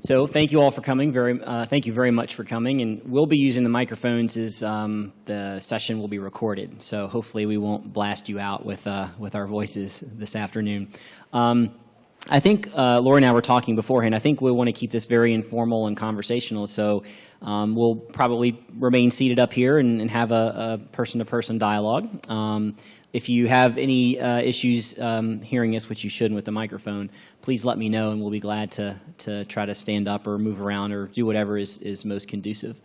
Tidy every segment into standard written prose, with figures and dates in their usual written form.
So thank you all for coming. Thank you very much for coming. And we'll be using the microphones as the session will be recorded. So hopefully we won't blast you out with our voices this afternoon. I think Laurie and I were talking beforehand. I think we want to keep this very informal and conversational. So we'll probably remain seated up here and have a person-to-person dialogue. If you have any issues hearing us, which you shouldn't with the microphone, please let me know, and we'll be glad to try to stand up or move around or do whatever is most conducive.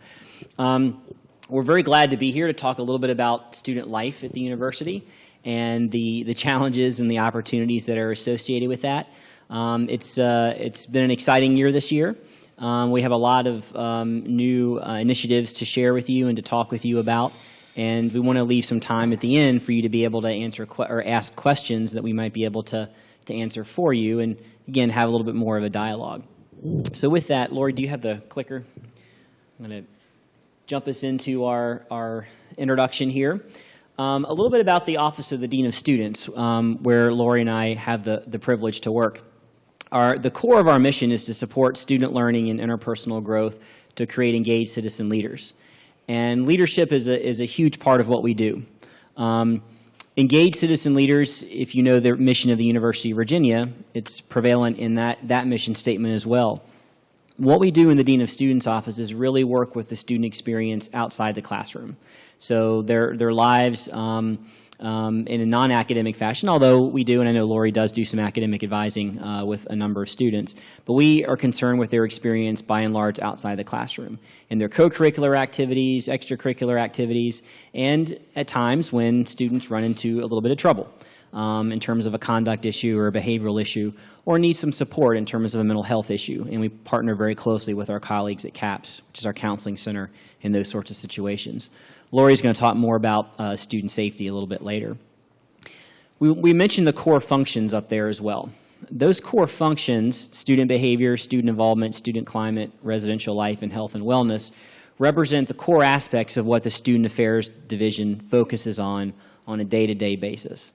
We're very glad to be here to talk a little bit about student life at the university and the challenges and the opportunities that are associated with that. It's been an exciting year this year. We have a lot of new initiatives to share with you and to talk with you about. And we want to leave some time at the end for you to be able to answer or ask questions that we might be able to answer for you, and again have a little bit more of a dialogue. So with that, Laurie, do you have the clicker? I'm going to jump us into our introduction here. A little bit about the Office of the Dean of Students, where Laurie and I have the privilege to work. The core of our mission is to support student learning and interpersonal growth to create engaged citizen leaders. And leadership is a huge part of what we do. Engaged citizen leaders, if you know the mission of the University of Virginia, it's prevalent in that mission statement as well. What we do in the Dean of Students office is really work with the student experience outside the classroom. So their lives in a non-academic fashion, although we do, and I know Laurie does do some academic advising with a number of students, but we are concerned with their experience by and large outside the classroom, in their co-curricular activities, extracurricular activities, and at times when students run into a little bit of trouble in terms of a conduct issue or a behavioral issue, or need some support in terms of a mental health issue. And we partner very closely with our colleagues at CAPS, which is our counseling center, in those sorts of situations. Laurie's going to talk more about student safety a little bit later. We mentioned the core functions up there as well. Those core functions, student behavior, student involvement, student climate, residential life, and health and wellness, represent the core aspects of what the Student Affairs Division focuses on a day-to-day basis.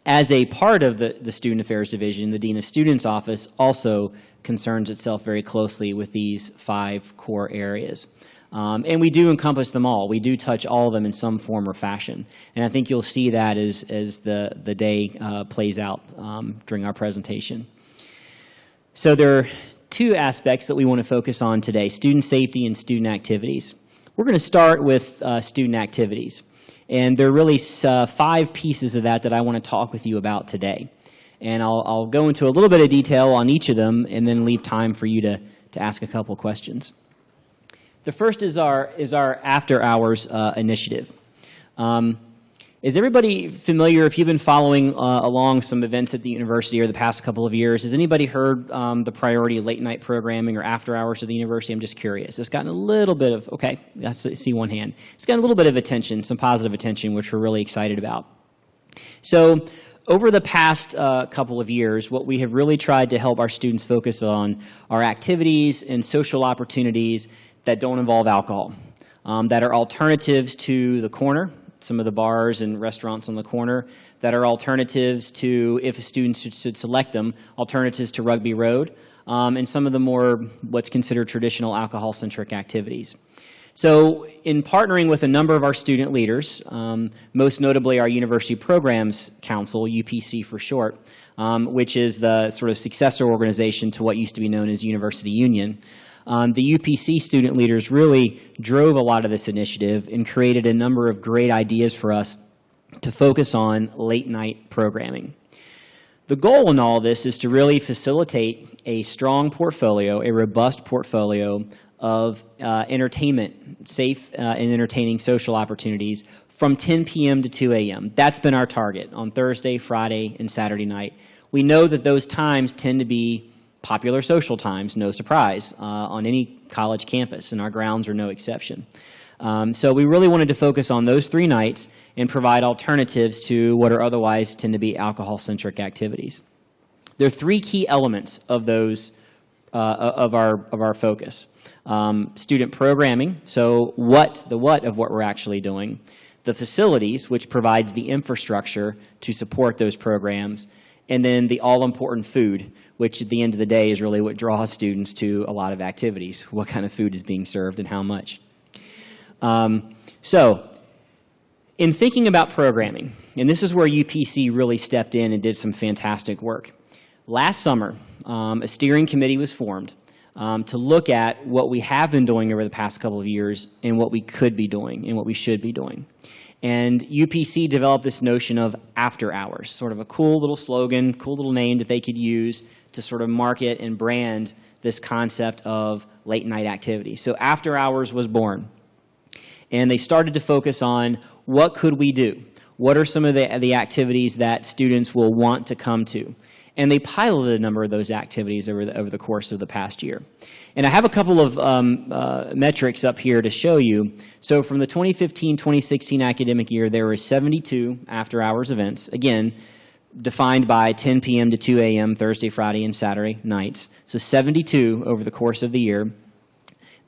As a part of the Student Affairs Division, the Dean of Students Office also concerns itself very closely with these 5 core areas. And we do encompass them all. We do touch all of them in some form or fashion. And I think you'll see that as the day plays out during our presentation. So there are 2 aspects that we want to focus on today: student safety and student activities. We're going to start with student activities. And there are really 5 pieces of that I want to talk with you about today. And I'll go into a little bit of detail on each of them and then leave time for you to ask a couple questions. The first is our after-hours initiative. Is everybody familiar, if you've been following along some events at the university over the past couple of years, has anybody heard the priority late-night programming or after-hours of the university? I'm just curious. It's gotten a little bit of, okay, I see one hand. It's gotten a little bit of attention, some positive attention, which we're really excited about. So over the past couple of years, what we have really tried to help our students focus on are activities and social opportunities that don't involve alcohol, that are alternatives to the corner, some of the bars and restaurants on the corner, that are alternatives to, if a student should select them, alternatives to Rugby Road, and some of the more what's considered traditional alcohol-centric activities. So in partnering with a number of our student leaders, most notably our University Programs Council, UPC for short, which is the sort of successor organization to what used to be known as University Union, the UPC student leaders really drove a lot of this initiative and created a number of great ideas for us to focus on late-night programming. The goal in all of this is to really facilitate a strong portfolio, a robust portfolio of entertainment, safe and entertaining social opportunities from 10 p.m. to 2 a.m. That's been our target on Thursday, Friday, and Saturday night. We know that those times tend to be popular social times, no surprise, on any college campus, and our grounds are no exception. So we really wanted to focus on those 3 nights and provide alternatives to what are otherwise tend to be alcohol-centric activities. There are 3 key elements of those of our focus: student programming, so the what of what we're actually doing; the facilities, which provides the infrastructure to support those programs; and then the all-important food, which at the end of the day is really what draws students to a lot of activities. What kind of food is being served and how much? So in thinking about programming, and this is where UPC really stepped in and did some fantastic work. Last summer, a steering committee was formed to look at what we have been doing over the past couple of years and what we could be doing and what we should be doing. And UPC developed this notion of after hours, sort of a cool little slogan, cool little name that they could use to sort of market and brand this concept of late night activity. So after hours was born. And they started to focus on what could we do? What are some of the activities that students will want to come to? And they piloted a number of those activities over the course of the past year. And I have a couple of metrics up here to show you. So from the 2015-2016 academic year, there were 72 after-hours events, again, defined by 10 p.m. to 2 a.m. Thursday, Friday, and Saturday nights. So 72 over the course of the year.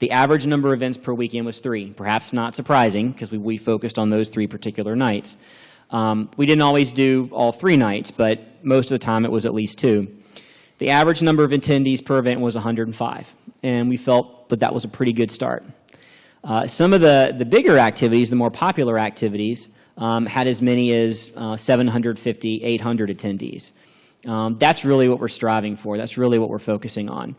The average number of events per weekend was 3. Perhaps not surprising, because we focused on those 3 particular nights. We didn't always do all 3 nights, but most of the time it was at least 2. The average number of attendees per event was 105, and we felt that was a pretty good start. Some of the bigger activities, the more popular activities, had as many as 750, 800 attendees. That's really what we're striving for. That's really what we're focusing on.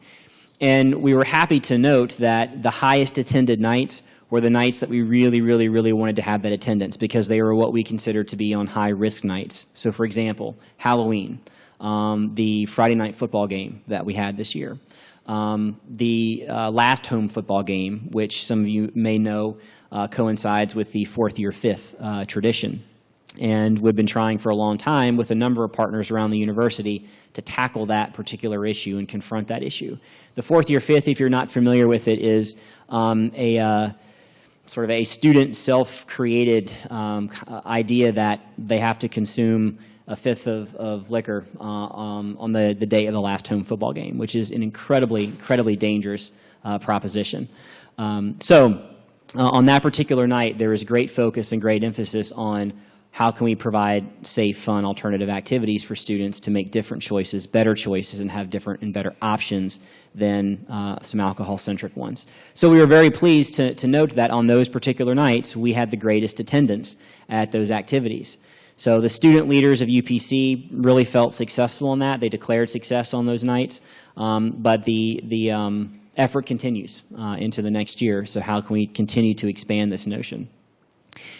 And we were happy to note that the highest attended nights were the nights that we really, really, really wanted to have that attendance, because they were what we consider to be on high-risk nights. So, for example, Halloween, the Friday night football game that we had this year, the last home football game, which some of you may know coincides with the 4th year 5th tradition. And we've been trying for a long time with a number of partners around the university to tackle that particular issue and confront that issue. The 4th year 5th, if you're not familiar with it, is sort of a student self-created idea that they have to consume a fifth of liquor on the day of the last home football game, which is an incredibly dangerous proposition. On that particular night, there is great focus and great emphasis on how can we provide safe, fun, alternative activities for students to make different choices, better choices, and have different and better options than some alcohol-centric ones. So we were very pleased to note that on those particular nights, we had the greatest attendance at those activities. So the student leaders of UPC really felt successful in that. They declared success on those nights, but the effort continues into the next year. So how can we continue to expand this notion?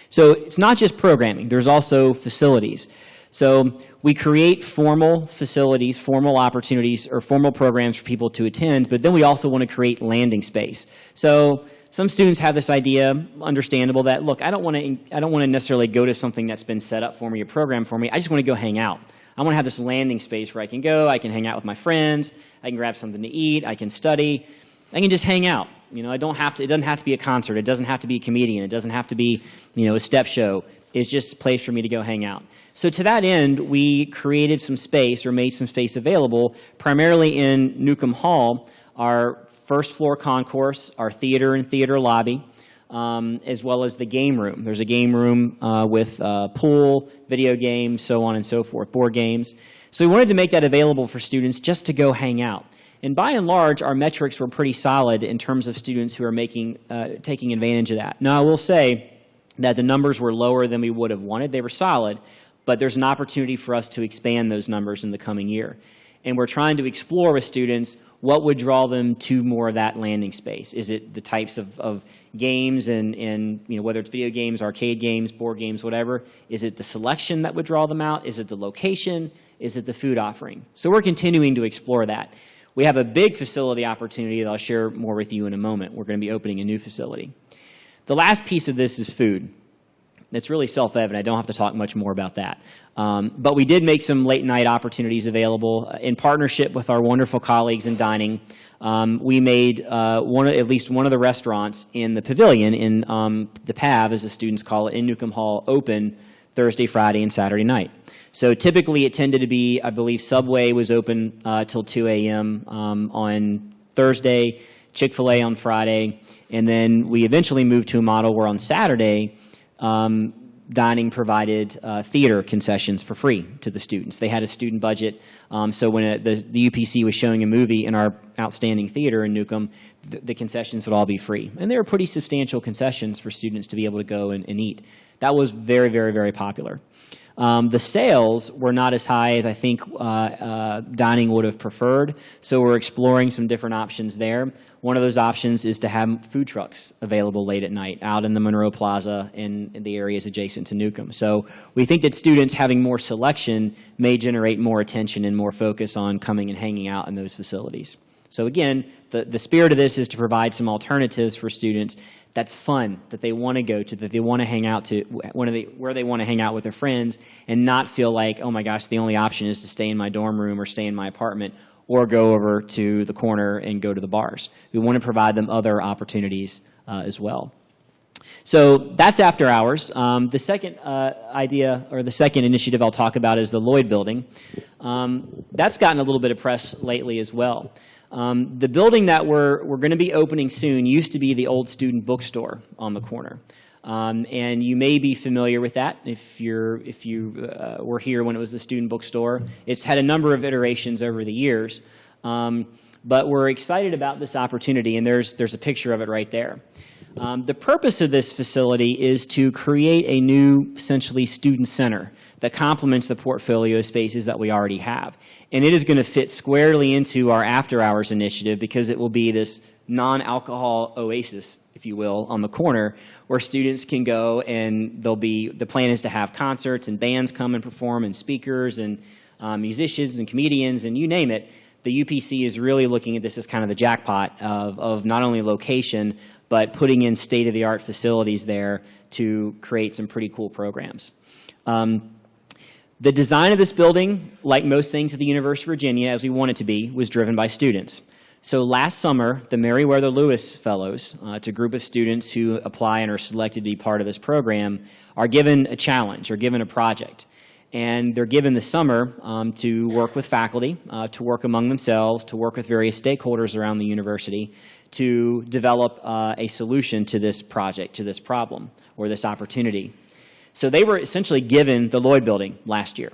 So it's not just programming. There's also facilities. So we create formal facilities, formal opportunities, or formal programs for people to attend, but then we also want to create landing space. So some students have this idea, understandable, that, look, I don't want to necessarily go to something that's been set up for me or programmed for me. I just want to go hang out. I want to have this landing space where I can go, I can hang out with my friends, I can grab something to eat, I can study, I can just hang out. You know, it doesn't have to be a concert. It doesn't have to be a comedian. It doesn't have to be, a step show. It's just a place for me to go hang out. So to that end, we created some space, or made some space available, primarily in Newcomb Hall, our first floor concourse, our theater and theater lobby, as well as the game room. There's a game room with pool, video games, so on and so forth, board games. So we wanted to make that available for students just to go hang out. And by and large, our metrics were pretty solid in terms of students who are taking advantage of that. Now, I will say that the numbers were lower than we would have wanted. They were solid, but there's an opportunity for us to expand those numbers in the coming year. And we're trying to explore with students what would draw them to more of that landing space. Is it the types of games and whether it's video games, arcade games, board games, whatever? Is it the selection that would draw them out? Is it the location? Is it the food offering? So we're continuing to explore that. We have a big facility opportunity that I'll share more with you in a moment. We're going to be opening a new facility. The last piece of this is food. It's really self-evident. I don't have to talk much more about that. But we did make some late-night opportunities available. In partnership with our wonderful colleagues in dining, we made at least one of the restaurants in the pavilion, in the PAV, as the students call it, in Newcomb Hall, open Thursday, Friday, and Saturday night. So typically it tended to be, I believe, Subway was open till 2 a.m. On Thursday, Chick-fil-A on Friday, and then we eventually moved to a model where on Saturday, dining provided theater concessions for free to the students. They had a student budget, so when the UPC was showing a movie in our outstanding theater in Newcomb, the concessions would all be free. And they were pretty substantial concessions for students to be able to go and eat. That was very, very, very popular. The sales were not as high as I think dining would have preferred, so we're exploring some different options there. One of those options is to have food trucks available late at night out in the Monroe Plaza and in the areas adjacent to Newcomb. So we think that students having more selection may generate more attention and more focus on coming and hanging out in those facilities. So again, the spirit of this is to provide some alternatives for students that's fun, that they want to go to, that they want to hang out to, where they want to hang out with their friends, and not feel like, oh my gosh, the only option is to stay in my dorm room or stay in my apartment or go over to the corner and go to the bars. We want to provide them other opportunities as well. So that's after hours. The second idea, or the second initiative I'll talk about, is the Lloyd Building. That's gotten a little bit of press lately as well. The building that we're going to be opening soon used to be the old student bookstore on the corner. And you may be familiar with that if you were here when it was the student bookstore. It's had a number of iterations over the years. But we're excited about this opportunity, and there's a picture of it right there. The purpose of this facility is to create a new, essentially, student center that complements the portfolio spaces that we already have. And it is going to fit squarely into our after-hours initiative because it will be this non-alcohol oasis, if you will, on the corner where students can go, and the plan is to have concerts and bands come and perform, and speakers and musicians and comedians and you name it. The UPC is really looking at this as kind of the jackpot of not only location, but putting in state-of-the-art facilities there to create some pretty cool programs. The design of this building, like most things at the University of Virginia, as we want it to be, was driven by students. So last summer, the Meriwether Lewis Fellows, it's a group of students who apply and are selected to be part of this program, are given a challenge or given a project. And they're given the summer to work with faculty, to work among themselves, to work with various stakeholders around the university to develop a solution to this project, to this problem, or this opportunity. So they were essentially given the Lloyd Building last year.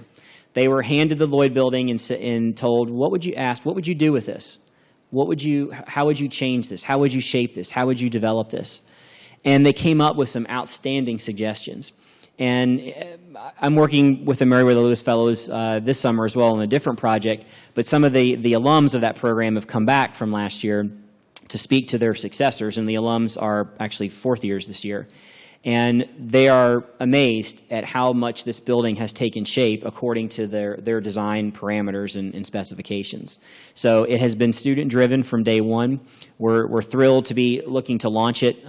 They were handed the Lloyd Building and told, what would you ask? What would you do with this? How would you change this? How would you shape this? How would you develop this? And they came up with some outstanding suggestions. And I'm working with the Meriwether Lewis Fellows this summer as well on a different project, but some of the alums of that program have come back from last year to speak to their successors, and the alums are actually fourth years this year. And they are amazed at how much this building has taken shape according to their design parameters and specifications. So it has been student-driven from day one. We're thrilled to be looking to launch it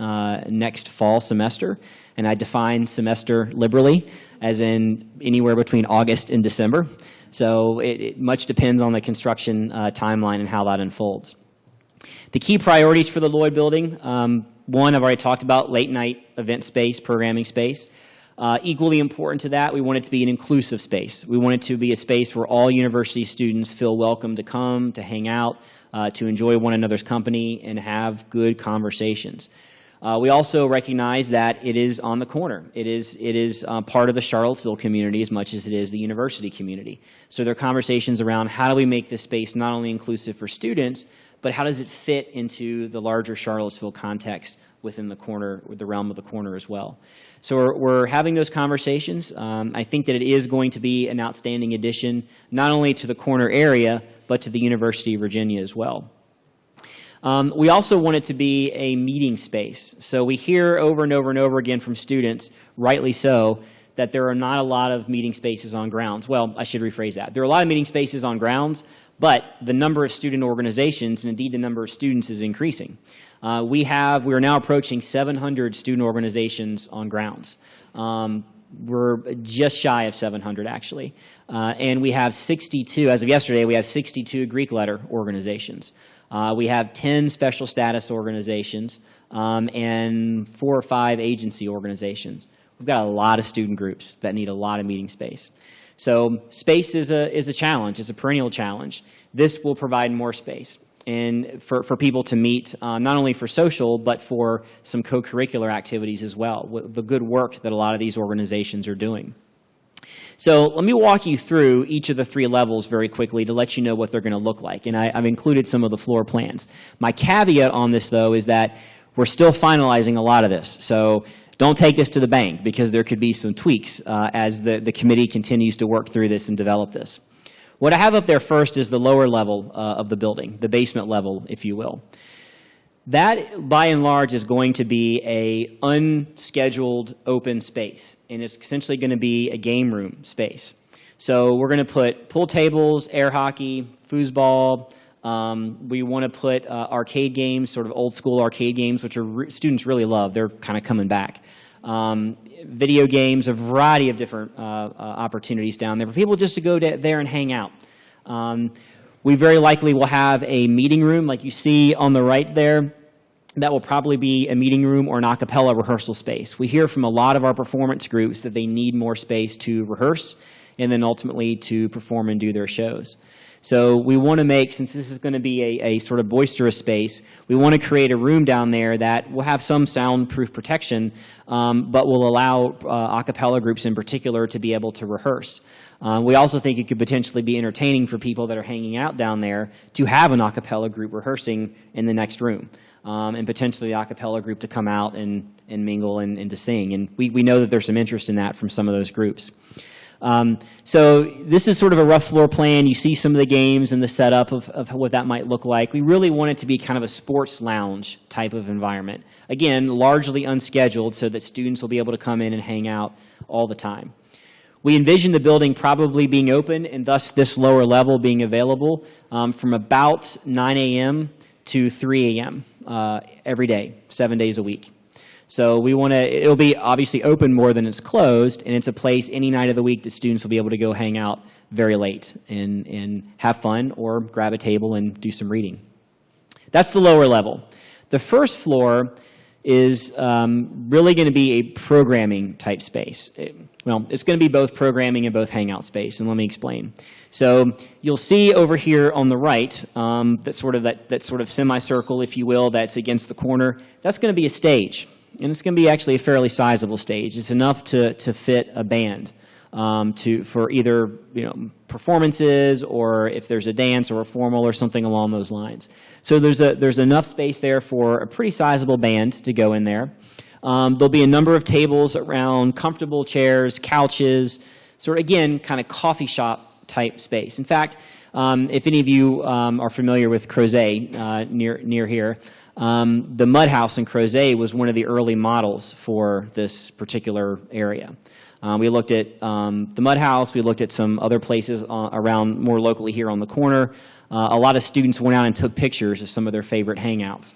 next fall semester. And I define semester liberally, as in anywhere between August and December. So it much depends on the construction timeline and how that unfolds. The key priorities for the Lloyd Building, one I've already talked about, late night event space, programming space. Equally important to that, we want it to be an inclusive space. We want it to be a space where all university students feel welcome to come, to hang out, to enjoy one another's company, and have good conversations. We also recognize that it is on the corner. It is part of the Charlottesville community as much as it is the university community. So there are conversations around how do we make this space not only inclusive for students, but how does it fit into the larger Charlottesville context within the corner, with the realm of the corner as well. So we're having those conversations. I think that it is going to be an outstanding addition, not only to the corner area, but to the University of Virginia as well. We also want it to be a meeting space. So we hear over and over and over again from students, rightly so, that there are not a lot of meeting spaces on grounds. Well, I should rephrase that. There are a lot of meeting spaces on grounds, but the number of student organizations, and indeed the number of students, is increasing. We are now approaching 700 student organizations on grounds. We're just shy of 700, actually. And we have 62, as of yesterday, we have 62 Greek letter organizations. We have 10 special status organizations and 4 or 5 agency organizations. We've got a lot of student groups that need a lot of meeting space. So space is a challenge. It's a perennial challenge. This will provide more space. and for people to meet, not only for social, but for some co-curricular activities as well, with the good work that a lot of these organizations are doing. So let me walk you through each of the 3 levels very quickly to let you know what they're going to look like. And I've included some of the floor plans. My caveat on this, though, is that we're still finalizing a lot of this. So don't take this to the bank, because there could be some tweaks as the committee continues to work through this and develop this. What I have up there first is the lower level of the building, the basement level, if you will. That, by and large, is going to be a unscheduled open space, and it's essentially going to be a game room space. So we're going to put pool tables, air hockey, foosball. We want to put arcade games, sort of old school arcade games, which students really love. They're kind of coming back. Video games, a variety of different opportunities down there for people just to go there and hang out. We very likely will have a meeting room like you see on the right there. That will probably be a meeting room or an a cappella rehearsal space. We hear from a lot of our performance groups that they need more space to rehearse and then ultimately to perform and do their shows. So we want to make, since this is going to be a sort of boisterous space, we want to create a room down there that will have some soundproof protection, but will allow a cappella groups in particular to be able to rehearse. We also think it could potentially be entertaining for people that are hanging out down there to have an a cappella group rehearsing in the next room, and potentially the a cappella group to come out and mingle and to sing. And we know that there's some interest in that from some of those groups. So this is sort of a rough floor plan. You see some of the games and the setup of what that might look like. We really want it to be kind of a sports lounge type of environment. Again, largely unscheduled so that students will be able to come in and hang out all the time. We envision the building probably being open, and thus this lower level being available from about 9 a.m. to 3 a.m. Every day, 7 days a week. So we want to, it'll be obviously open more than it's closed, and it's a place any night of the week that students will be able to go hang out very late and have fun or grab a table and do some reading. That's the lower level. The first floor is really going to be a programming type space. It's going to be both programming and both hangout space, and let me explain. So you'll see over here on the right, that sort of semicircle, if you will, that's against the corner. That's going to be a stage, and it's going to be actually a fairly sizable stage. It's enough to fit a band for either performances, or if there's a dance or a formal or something along those lines. So there's enough space there for a pretty sizable band to go in there. There'll be a number of tables around, comfortable chairs, couches, sort of, again, kind of coffee shop type space. In fact, if any of you are familiar with Crozet near here, the Mud House in Crozet was one of the early models for this particular area. We looked at the Mud House. We looked at some other places around more locally here on the corner. A lot of students went out and took pictures of some of their favorite hangouts.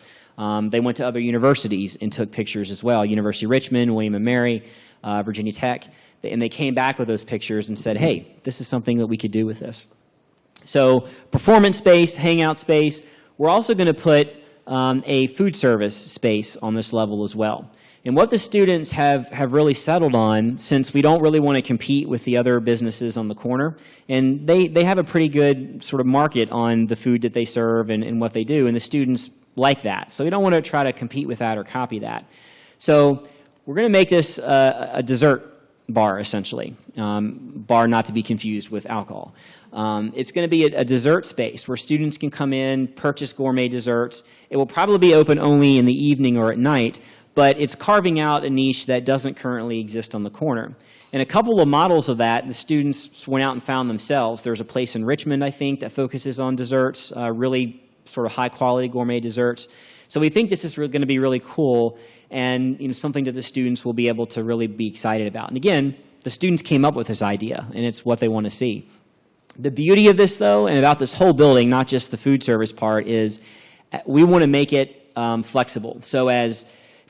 They went to other universities and took pictures as well, University of Richmond, William & Mary, Virginia Tech, and they came back with those pictures and said, hey, this is something that we could do with this. So performance space, hangout space. We're also going to put a food service space on this level as well. And what the students have really settled on, since we don't really want to compete with the other businesses on the corner, and they have a pretty good sort of market on the food that they serve and what they do, and the students like that. So we don't want to try to compete with that or copy that. So we're going to make this a dessert bar, essentially. Bar not to be confused with alcohol. It's going to be a dessert space where students can come in, purchase gourmet desserts. It will probably be open only in the evening or at night, but it's carving out a niche that doesn't currently exist on the corner. And a couple of models of that, the students went out and found themselves. There's a place in Richmond, I think, that focuses on desserts, really sort of high-quality gourmet desserts. So we think this is going to be really cool and something that the students will be able to really be excited about. And again, the students came up with this idea, and it's what they want to see. The beauty of this, though, and about this whole building, not just the food service part, is we want to make it flexible. So as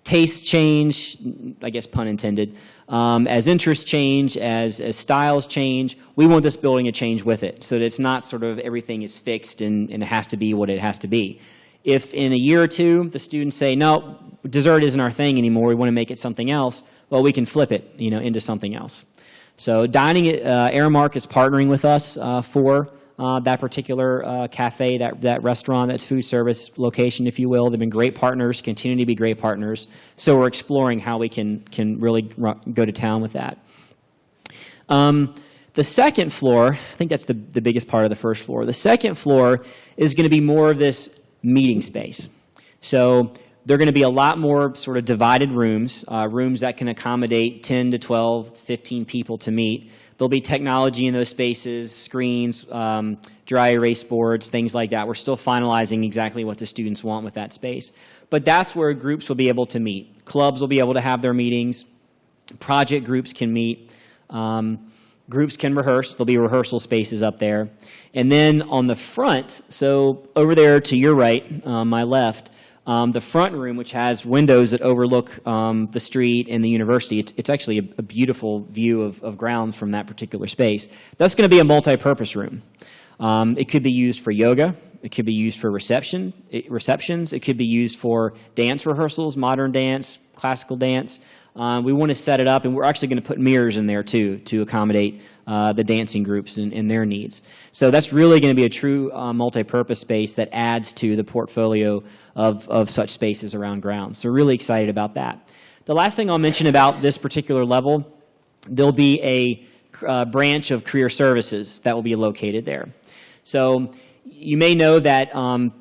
tastes change, I guess pun intended, as interests change, as styles change, we want this building to change with it, so that it's not sort of everything is fixed and it has to be what it has to be. If in a year or two the students say, no, dessert isn't our thing anymore, we want to make it something else, well, we can flip it into something else. So Dining Aramark is partnering with us for that particular cafe, that restaurant, that food service location, if you will. They've been great partners, continue to be great partners. So we're exploring how we can really go to town with that. The second floor, I think that's the biggest part of the first floor. The second floor is going to be more of this meeting space. So there are going to be a lot more sort of divided rooms, rooms that can accommodate 10 to 12, 15 people to meet. There'll be technology in those spaces, screens, dry erase boards, things like that. We're still finalizing exactly what the students want with that space. But that's where groups will be able to meet. Clubs will be able to have their meetings. Project groups can meet. Groups can rehearse. There'll be rehearsal spaces up there. And then on the front, so over there to your right, my left, the front room, which has windows that overlook the street and the university, it's actually a beautiful view of grounds from that particular space. That's going to be a multi-purpose room. It could be used for yoga. It could be used for receptions. It could be used for dance rehearsals, modern dance, classical dance. We want to set it up, and we're actually going to put mirrors in there, too, to accommodate the dancing groups and their needs. So that's really going to be a true multi-purpose space that adds to the portfolio of such spaces around grounds. So we're really excited about that. The last thing I'll mention about this particular level, there'll be a branch of career services that will be located there. So you may know that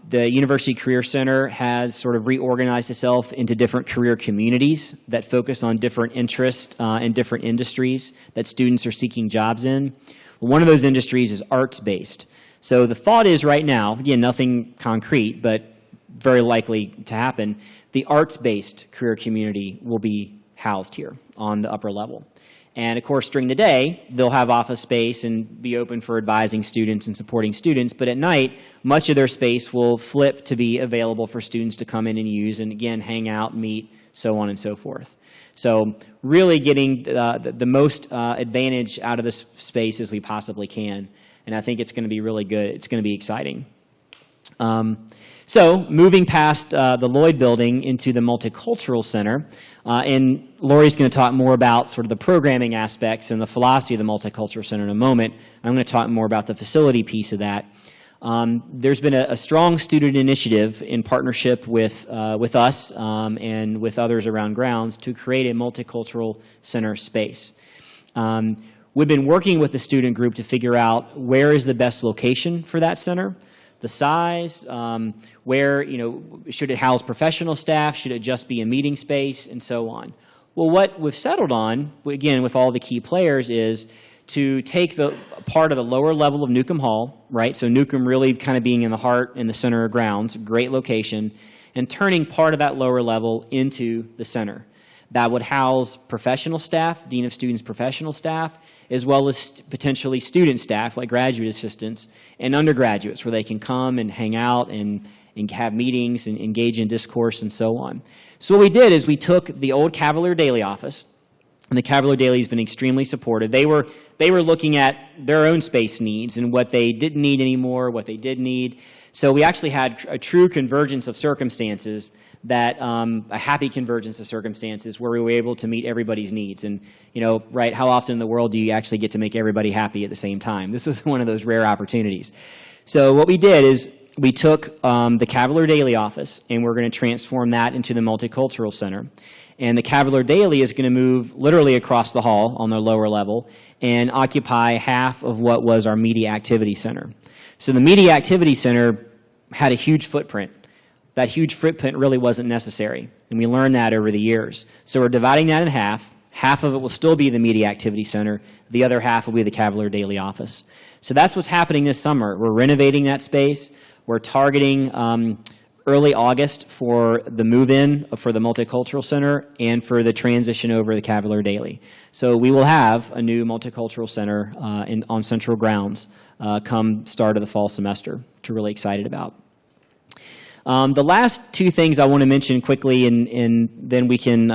the University Career Center has sort of reorganized itself into different career communities that focus on different interests and different industries that students are seeking jobs in. Well, one of those industries is arts-based. So the thought is right now, again, nothing concrete, but very likely to happen, the arts-based career community will be housed here on the upper level. And, of course, during the day, they'll have office space and be open for advising students and supporting students. But at night, much of their space will flip to be available for students to come in and use and, again, hang out, meet, so on and so forth. So really getting the most advantage out of this space as we possibly can. And I think it's going to be really good. It's going to be exciting. So moving past the Lloyd Building into the Multicultural Center, and Laurie's going to talk more about sort of the programming aspects and the philosophy of the Multicultural Center in a moment. I'm going to talk more about the facility piece of that. There's been a strong student initiative in partnership with us and with others around grounds to create a Multicultural Center space. We've been working with the student group to figure out where is the best location for that center. The size, where, should it house professional staff? Should it just be a meeting space? And so on. Well, what we've settled on, again, with all the key players, is to take the part of the lower level of Newcomb Hall, right? So Newcomb really kind of being in the heart and the center of grounds, great location, and turning part of that lower level into the center. That would house professional staff, Dean of Students professional staff, as well as potentially student staff like graduate assistants and undergraduates where they can come and hang out and have meetings and engage in discourse and so on. So what we did is we took the old Cavalier Daily office, and the Cavalier Daily has been extremely supportive. They were looking at their own space needs and what they didn't need anymore, what they did need. So we actually had a true convergence of circumstances, that a happy convergence of circumstances where we were able to meet everybody's needs. And, right, how often in the world do you actually get to make everybody happy at the same time? This was one of those rare opportunities. So what we did is we took the Cavalier Daily office, and we're going to transform that into the Multicultural Center. And the Cavalier Daily is going to move literally across the hall on the lower level and occupy half of what was our Media Activity Center. So the Media Activity Center had a huge footprint. That huge footprint really wasn't necessary, and we learned that over the years. So we're dividing that in half. Half of it will still be the Media Activity Center. The other half will be the Cavalier Daily office. So that's what's happening this summer. We're renovating that space. We're targeting early August for the move-in for the Multicultural Center and for the transition over the Cavalier Daily. So we will have a new Multicultural Center on Central Grounds come start of the fall semester, which we're really excited about. The last two things I want to mention quickly, and then we can,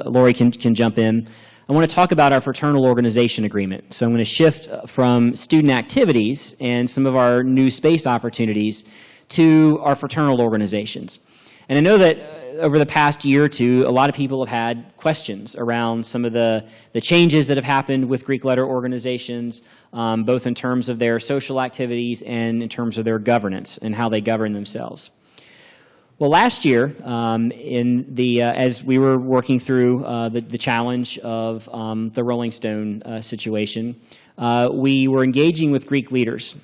Laurie can jump in. I want to talk about our Fraternal Organization Agreement. So I'm going to shift from student activities and some of our new space opportunities to our fraternal organizations. And I know that over the past year or two, a lot of people have had questions around some of the changes that have happened with Greek letter organizations, both in terms of their social activities and in terms of their governance and how they govern themselves. Well, last year, as we were working through the challenge of the Rolling Stone situation, we were engaging with Greek leaders.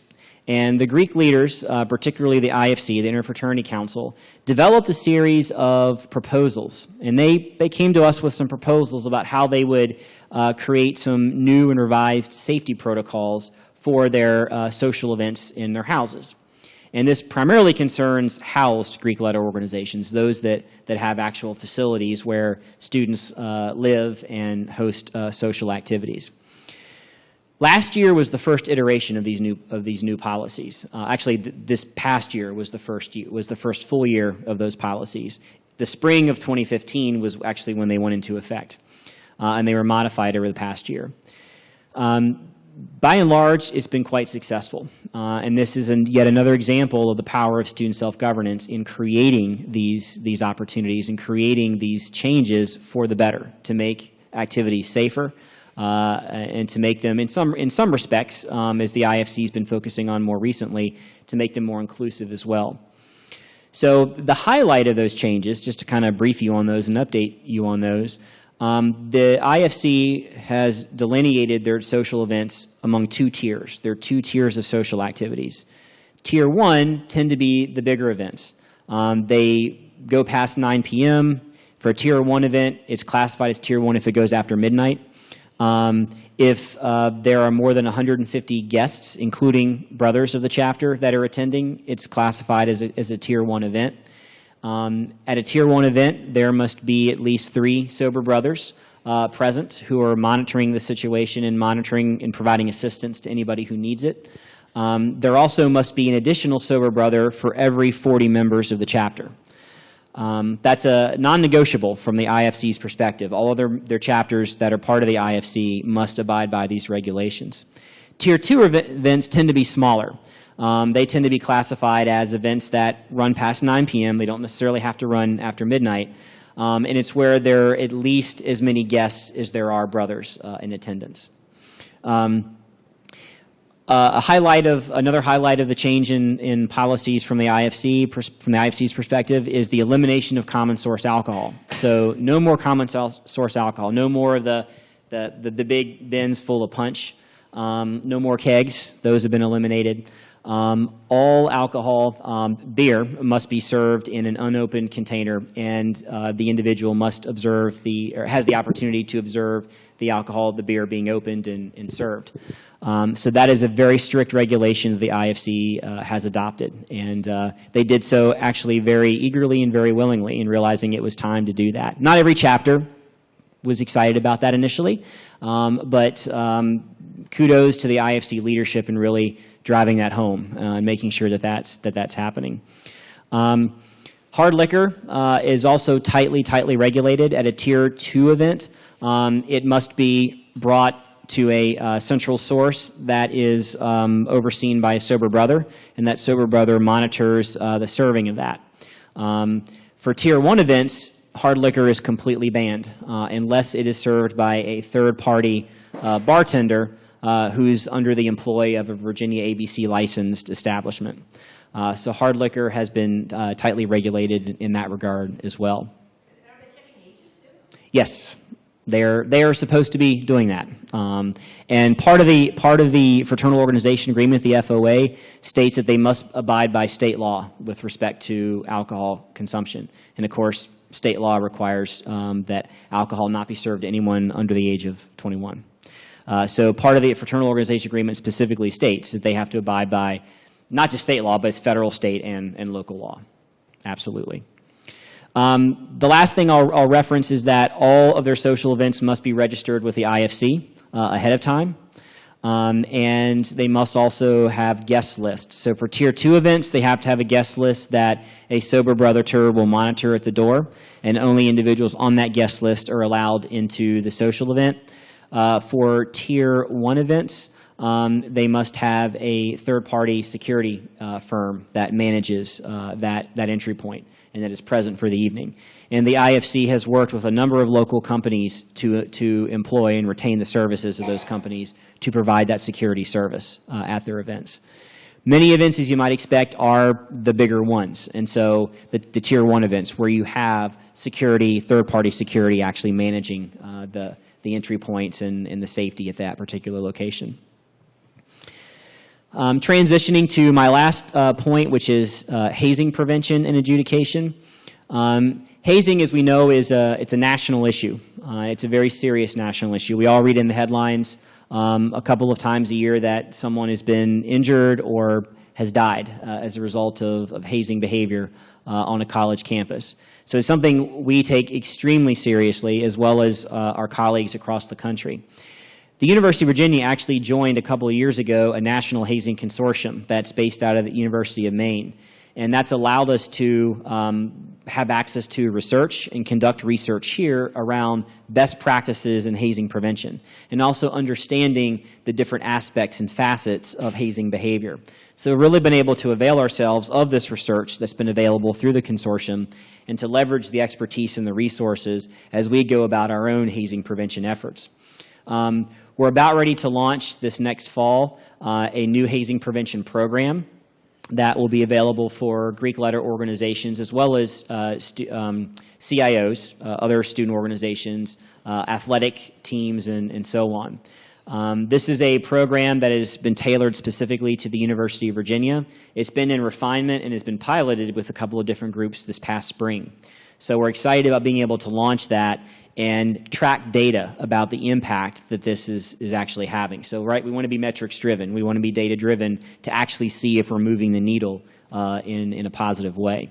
And the Greek leaders, particularly the IFC, the Interfraternity Council, developed a series of proposals. And they came to us with some proposals about how they would create some new and revised safety protocols for their social events in their houses. And this primarily concerns housed Greek letter organizations, those that have actual facilities where students live and host social activities. Last year was the first iteration of these new policies. Actually, this past year was the first full year of those policies. The spring of 2015 was actually when they went into effect, and they were modified over the past year. By and large, it's been quite successful, and this is yet another example of the power of student self-governance in creating these opportunities and creating these changes for the better to make activities safer. And to make them, in some respects, as the IFC has been focusing on more recently, to make them more inclusive as well. So the highlight of those changes, just to kind of brief you on those and update you on those, the IFC has delineated their social events among two tiers. There are two tiers of social activities. Tier 1 tend to be the bigger events. They go past 9 p.m. For a Tier 1 event, it's classified as Tier 1 if it goes after midnight. If there are more than 150 guests, including brothers of the chapter that are attending, it's classified as a Tier 1 event. At a Tier 1 event, there must be at least 3 sober brothers present who are monitoring the situation and monitoring and providing assistance to anybody who needs it. There also must be an additional sober brother for every 40 members of the chapter. That's a non-negotiable from the IFC's perspective. All of their chapters that are part of the IFC must abide by these regulations. Tier 2 events tend to be smaller. They tend to be classified as events that run past 9 p.m. They don't necessarily have to run after midnight. And it's where there are at least as many guests as there are brothers in attendance. Another highlight of the change in policies from the IFC's perspective is the elimination of common source alcohol. So no more common source alcohol, no more of the big bins full of punch, no more kegs. Those have been eliminated. All alcohol, beer, must be served in an unopened container, and the individual must observe has the opportunity to observe the alcohol, the beer being opened and served. So that is a very strict regulation the IFC has adopted, and they did so actually very eagerly and very willingly in realizing it was time to do that. Not every chapter was excited about that initially, but kudos to the IFC leadership in really driving that home and making sure that's happening. Hard liquor is also tightly regulated. At a Tier 2 event, it must be brought to a central source that is overseen by a sober brother, and that sober brother monitors the serving of that. For Tier 1 events, hard liquor is completely banned unless it is served by a third-party bartender who's under the employ of a Virginia ABC licensed establishment. So hard liquor has been tightly regulated in that regard as well. Are they checking ages too? Yes, they are supposed to be doing that. And part of the Fraternal Organization Agreement, the FOA, states that they must abide by state law with respect to alcohol consumption. And of course, state law requires that alcohol not be served to anyone under the age of 21. So part of the Fraternal Organization Agreement specifically states that they have to abide by not just state law, but it's federal, state, and local law. Absolutely. The last thing I'll reference is that all of their social events must be registered with the IFC ahead of time. And they must also have guest lists. So for Tier 2 events, they have to have a guest list that a sober brother will monitor at the door, and only individuals on that guest list are allowed into the social event. For Tier 1 events, they must have a third-party security firm that manages that entry point. and that is present for the evening. And the IFC has worked with a number of local companies to employ and retain the services of those companies to provide that security service at their events. Many events, as you might expect, are the bigger ones, and so the Tier 1 events where you have security, third-party security actually managing the entry points and the safety at that particular location. Transitioning to my last point, which is hazing prevention and adjudication. Hazing, as we know, it's a national issue. It's a very serious national issue. We all read in the headlines a couple of times a year that someone has been injured or has died as a result of hazing behavior on a college campus. So it's something we take extremely seriously, as well as our colleagues across the country. The University of Virginia actually joined a couple of years ago a national hazing consortium that's based out of the University of Maine. And that's allowed us to have access to research and conduct research here around best practices in hazing prevention, and also understanding the different aspects and facets of hazing behavior. So we've really been able to avail ourselves of this research that's been available through the consortium and to leverage the expertise and the resources as we go about our own hazing prevention efforts. We're about ready to launch this next fall a new hazing prevention program that will be available for Greek letter organizations as well as CIOs, other student organizations, athletic teams, and so on. This is a program that has been tailored specifically to the University of Virginia. It's been in refinement and has been piloted with a couple of different groups this past spring. So we're excited about being able to launch that and track data about the impact that this is actually having. So, right, we want to be metrics driven. We want to be data driven to actually see if we're moving the needle in a positive way.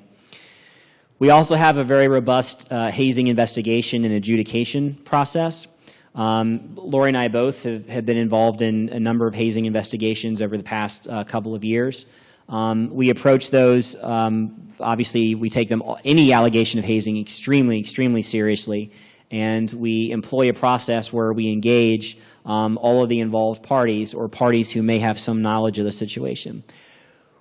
We also have a very robust hazing investigation and adjudication process. Laurie and I both have been involved in a number of hazing investigations over the past couple of years. We approach those, obviously we take any allegation of hazing extremely seriously, and we employ a process where we engage all of the involved parties or parties who may have some knowledge of the situation.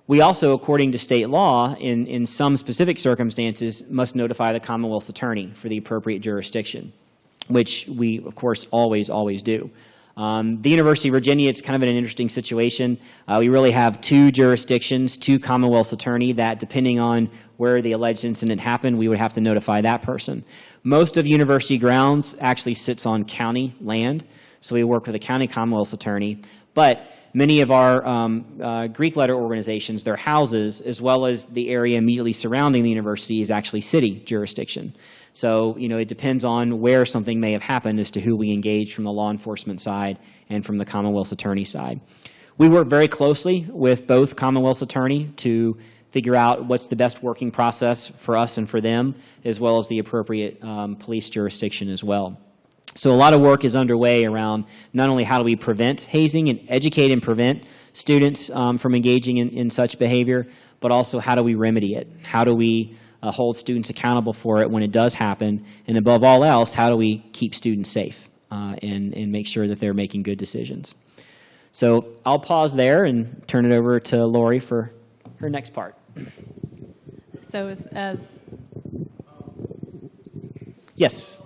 We also, according to state law, in some specific circumstances, must notify the Commonwealth's attorney for the appropriate jurisdiction, which we, of course, always do. The University of Virginia, it's kind of an interesting situation. We really have two jurisdictions, two Commonwealth's attorney that, depending on where the alleged incident happened, we would have to notify that person. Most of university grounds actually sits on county land, so we work with a county Commonwealth's attorney. But many of our Greek letter organizations, their houses, as well as the area immediately surrounding the university, is actually city jurisdiction. So, you know, it depends on where something may have happened as to who we engage from the law enforcement side and from the Commonwealth's attorney side. We work very closely with both Commonwealth's attorney to figure out what's the best working process for us and for them, as well as the appropriate police jurisdiction as well. So a lot of work is underway around not only how do we prevent hazing and educate and prevent students from engaging in such behavior, but also how do we remedy it? How do we hold students accountable for it when it does happen? And above all else, how do we keep students safe and make sure that they're making good decisions? So I'll pause there and turn it over to Laurie for her next part. So Yes.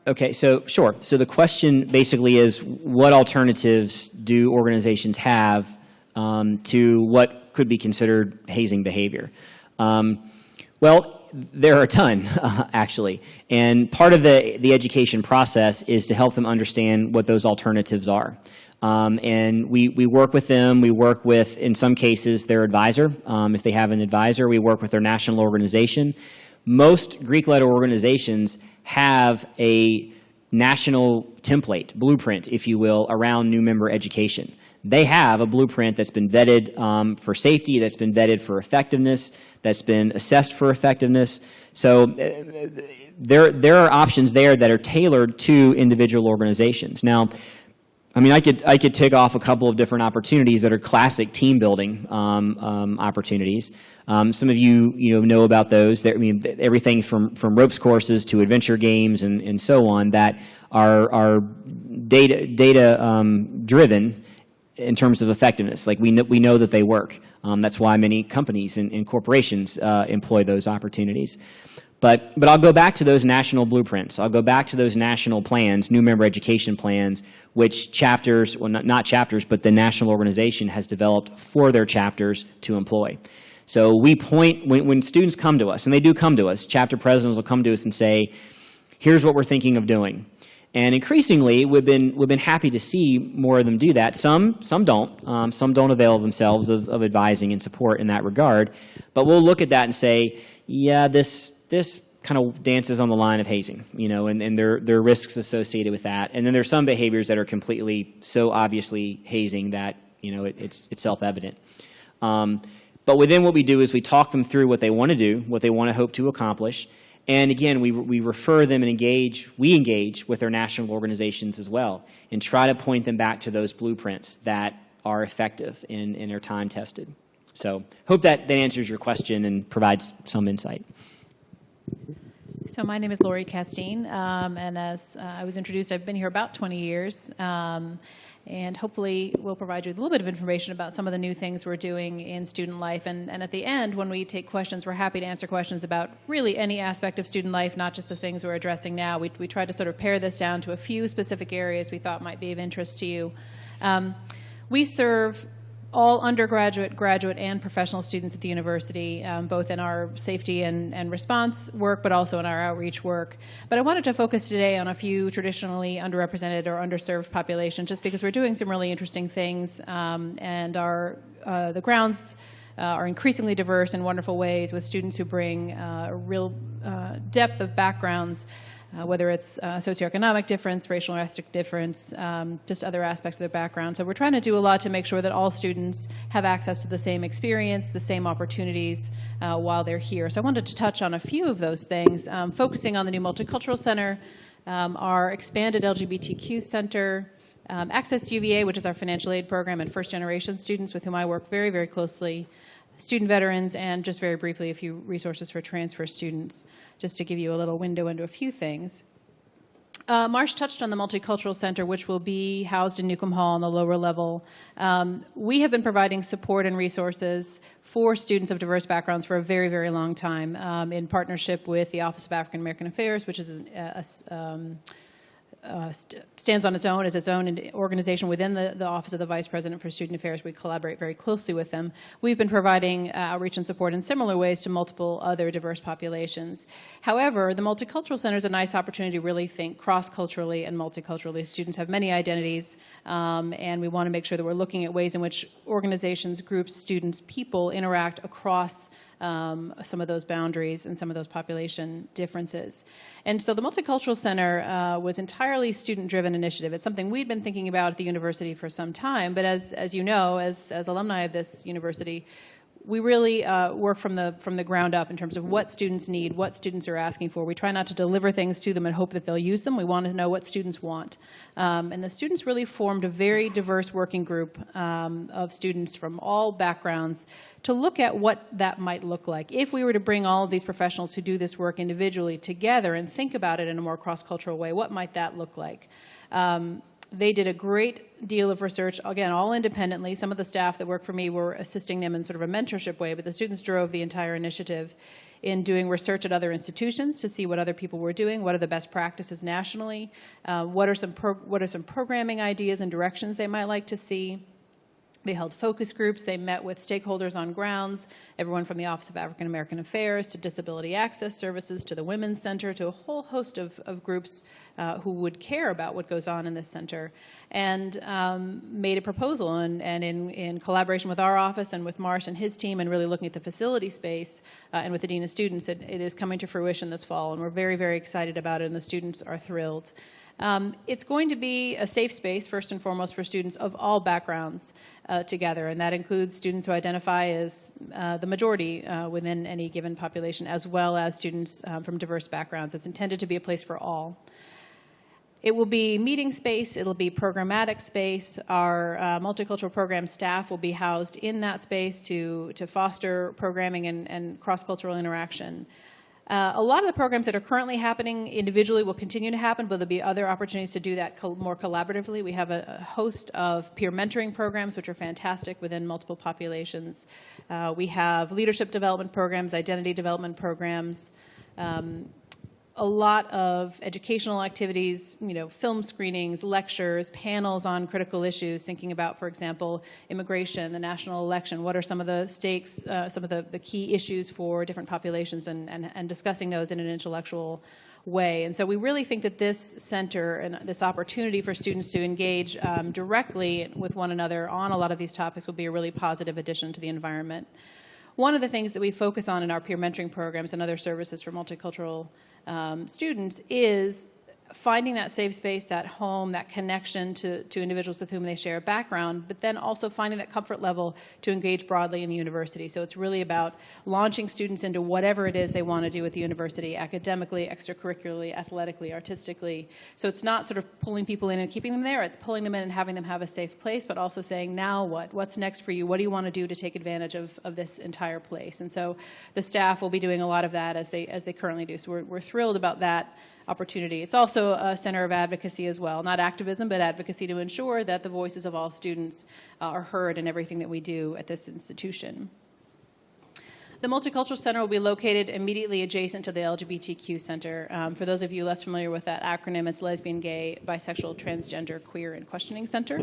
Okay, so sure. So the question basically is, what alternatives do organizations have to what could be considered hazing behavior? Well, there are a ton, actually. And part of the education process is to help them understand what those alternatives are. And we work with them. We work with, in some cases, their advisor. If they have an advisor, we work with their national organization. Most Greek letter organizations have a national template, blueprint, if you will, around new member education. They have a blueprint that's been vetted for safety, that's been vetted for effectiveness, that's been assessed for effectiveness. So there are options there that are tailored to individual organizations. Now, I mean, I could tick off a couple of different opportunities that are classic team building opportunities. Some of you know about those. I mean, everything from ropes courses to adventure games and so on that are data driven in terms of effectiveness. Like we know that they work. That's why many companies and corporations employ those opportunities. But I'll go back to those national blueprints. I'll go back to those national plans, new member education plans, which chapters, well, not chapters, but the national organization has developed for their chapters to employ. So we point, when students come to us, and they do come to us, chapter presidents will come to us and say, here's what we're thinking of doing. And increasingly, we've been happy to see more of them do that. Some don't. Some don't avail themselves of advising and support in that regard. But we'll look at that and say, yeah, this kind of dances on the line of hazing, and there are risks associated with that. And then there's some behaviors that are completely so obviously hazing that it's self-evident. But within what we do is we talk them through what they want to do, what they want to hope to accomplish. And again, we refer them and we engage with their national organizations as well and try to point them back to those blueprints that are effective and are time tested. So hope that answers your question and provides some insight. So my name is Laurie Casteen, and as I was introduced, I've been here about 20 years, and hopefully we'll provide you with a little bit of information about some of the new things we're doing in student life. And at the end, when we take questions, we're happy to answer questions about really any aspect of student life, not just the things we're addressing now. We try to sort of pare this down to a few specific areas we thought might be of interest to you. We serve all undergraduate, graduate, and professional students at the university, both in our safety and response work, but also in our outreach work. But I wanted to focus today on a few traditionally underrepresented or underserved populations, just because we're doing some really interesting things, and the grounds are increasingly diverse in wonderful ways, with students who bring a real depth of backgrounds, whether it's socioeconomic difference, racial or ethnic difference, just other aspects of their background. So we're trying to do a lot to make sure that all students have access to the same experience, the same opportunities while they're here. So I wanted to touch on a few of those things, focusing on the new Multicultural Center, our expanded LGBTQ Center, Access to UVA, which is our financial aid program, and first-generation students with whom I work very, very closely, student veterans, and just very briefly a few resources for transfer students, just to give you a little window into a few things. Marsh touched on the Multicultural Center, which will be housed in Newcomb Hall on the lower level. We have been providing support and resources for students of diverse backgrounds for a very, very long time, in partnership with the Office of African American Affairs, which is stands on its own as its own organization within the Office of the Vice President for Student Affairs. We collaborate very closely with them. We've been providing outreach and support in similar ways to multiple other diverse populations. However, the Multicultural Center is a nice opportunity to really think cross-culturally and multiculturally. Students have many identities, and we want to make sure that we're looking at ways in which organizations, groups, students, people interact across some of those boundaries and some of those population differences. And so the Multicultural Center was entirely student-driven initiative. It's something we'd been thinking about at the university for some time, but as you know, as alumni of this university, we really work from the ground up in terms of what students need, what students are asking for. We try not to deliver things to them and hope that they'll use them. We want to know what students want. And the students really formed a very diverse working group of students from all backgrounds to look at what that might look like. If we were to bring all of these professionals who do this work individually together and think about it in a more cross-cultural way, what might that look like? They did a great deal of research, again, all independently. Some of the staff that work for me were assisting them in sort of a mentorship way, but the students drove the entire initiative in doing research at other institutions to see what other people were doing, what are the best practices nationally, what are some programming ideas and directions they might like to see. They held focus groups. They met with stakeholders on grounds, everyone from the Office of African American Affairs to Disability Access Services to the Women's Center to a whole host of groups who would care about what goes on in this center, and made a proposal. And in collaboration with our office and with Marsh and his team, and really looking at the facility space and with the Dean of Students, it is coming to fruition this fall. And we're very, very excited about it, and the students are thrilled. It's going to be a safe space, first and foremost, for students of all backgrounds together, and that includes students who identify as the majority within any given population, as well as students from diverse backgrounds. It's intended to be a place for all. It will be meeting space, it'll be programmatic space. Our multicultural program staff will be housed in that space to foster programming and cross-cultural interaction. A lot of the programs that are currently happening individually will continue to happen, but there'll be other opportunities to do that more collaboratively. We have a host of peer mentoring programs, which are fantastic within multiple populations. We have leadership development programs, identity development programs, a lot of educational activities, film screenings, lectures, panels on critical issues, thinking about, for example, immigration, the national election, what are some of the stakes, some of the key issues for different populations, and discussing those in an intellectual way. And so we really think that this center and this opportunity for students to engage directly with one another on a lot of these topics will be a really positive addition to the environment. One of the things that we focus on in our peer mentoring programs and other services for multicultural students is finding that safe space, that home, that connection to individuals with whom they share a background, but then also finding that comfort level to engage broadly in the university. So it's really about launching students into whatever it is they want to do at the university, academically, extracurricularly, athletically, artistically. So it's not sort of pulling people in and keeping them there, it's pulling them in and having them have a safe place, but also saying, now what? What's next for you? What do you want to do to take advantage of this entire place? And so the staff will be doing a lot of that as they currently do. So we're thrilled about that opportunity. It's also a center of advocacy as well, not activism, but advocacy to ensure that the voices of all students are heard in everything that we do at this institution. The Multicultural Center will be located immediately adjacent to the LGBTQ Center. For those of you less familiar with that acronym, it's Lesbian, Gay, Bisexual, Transgender, Queer, and Questioning Center.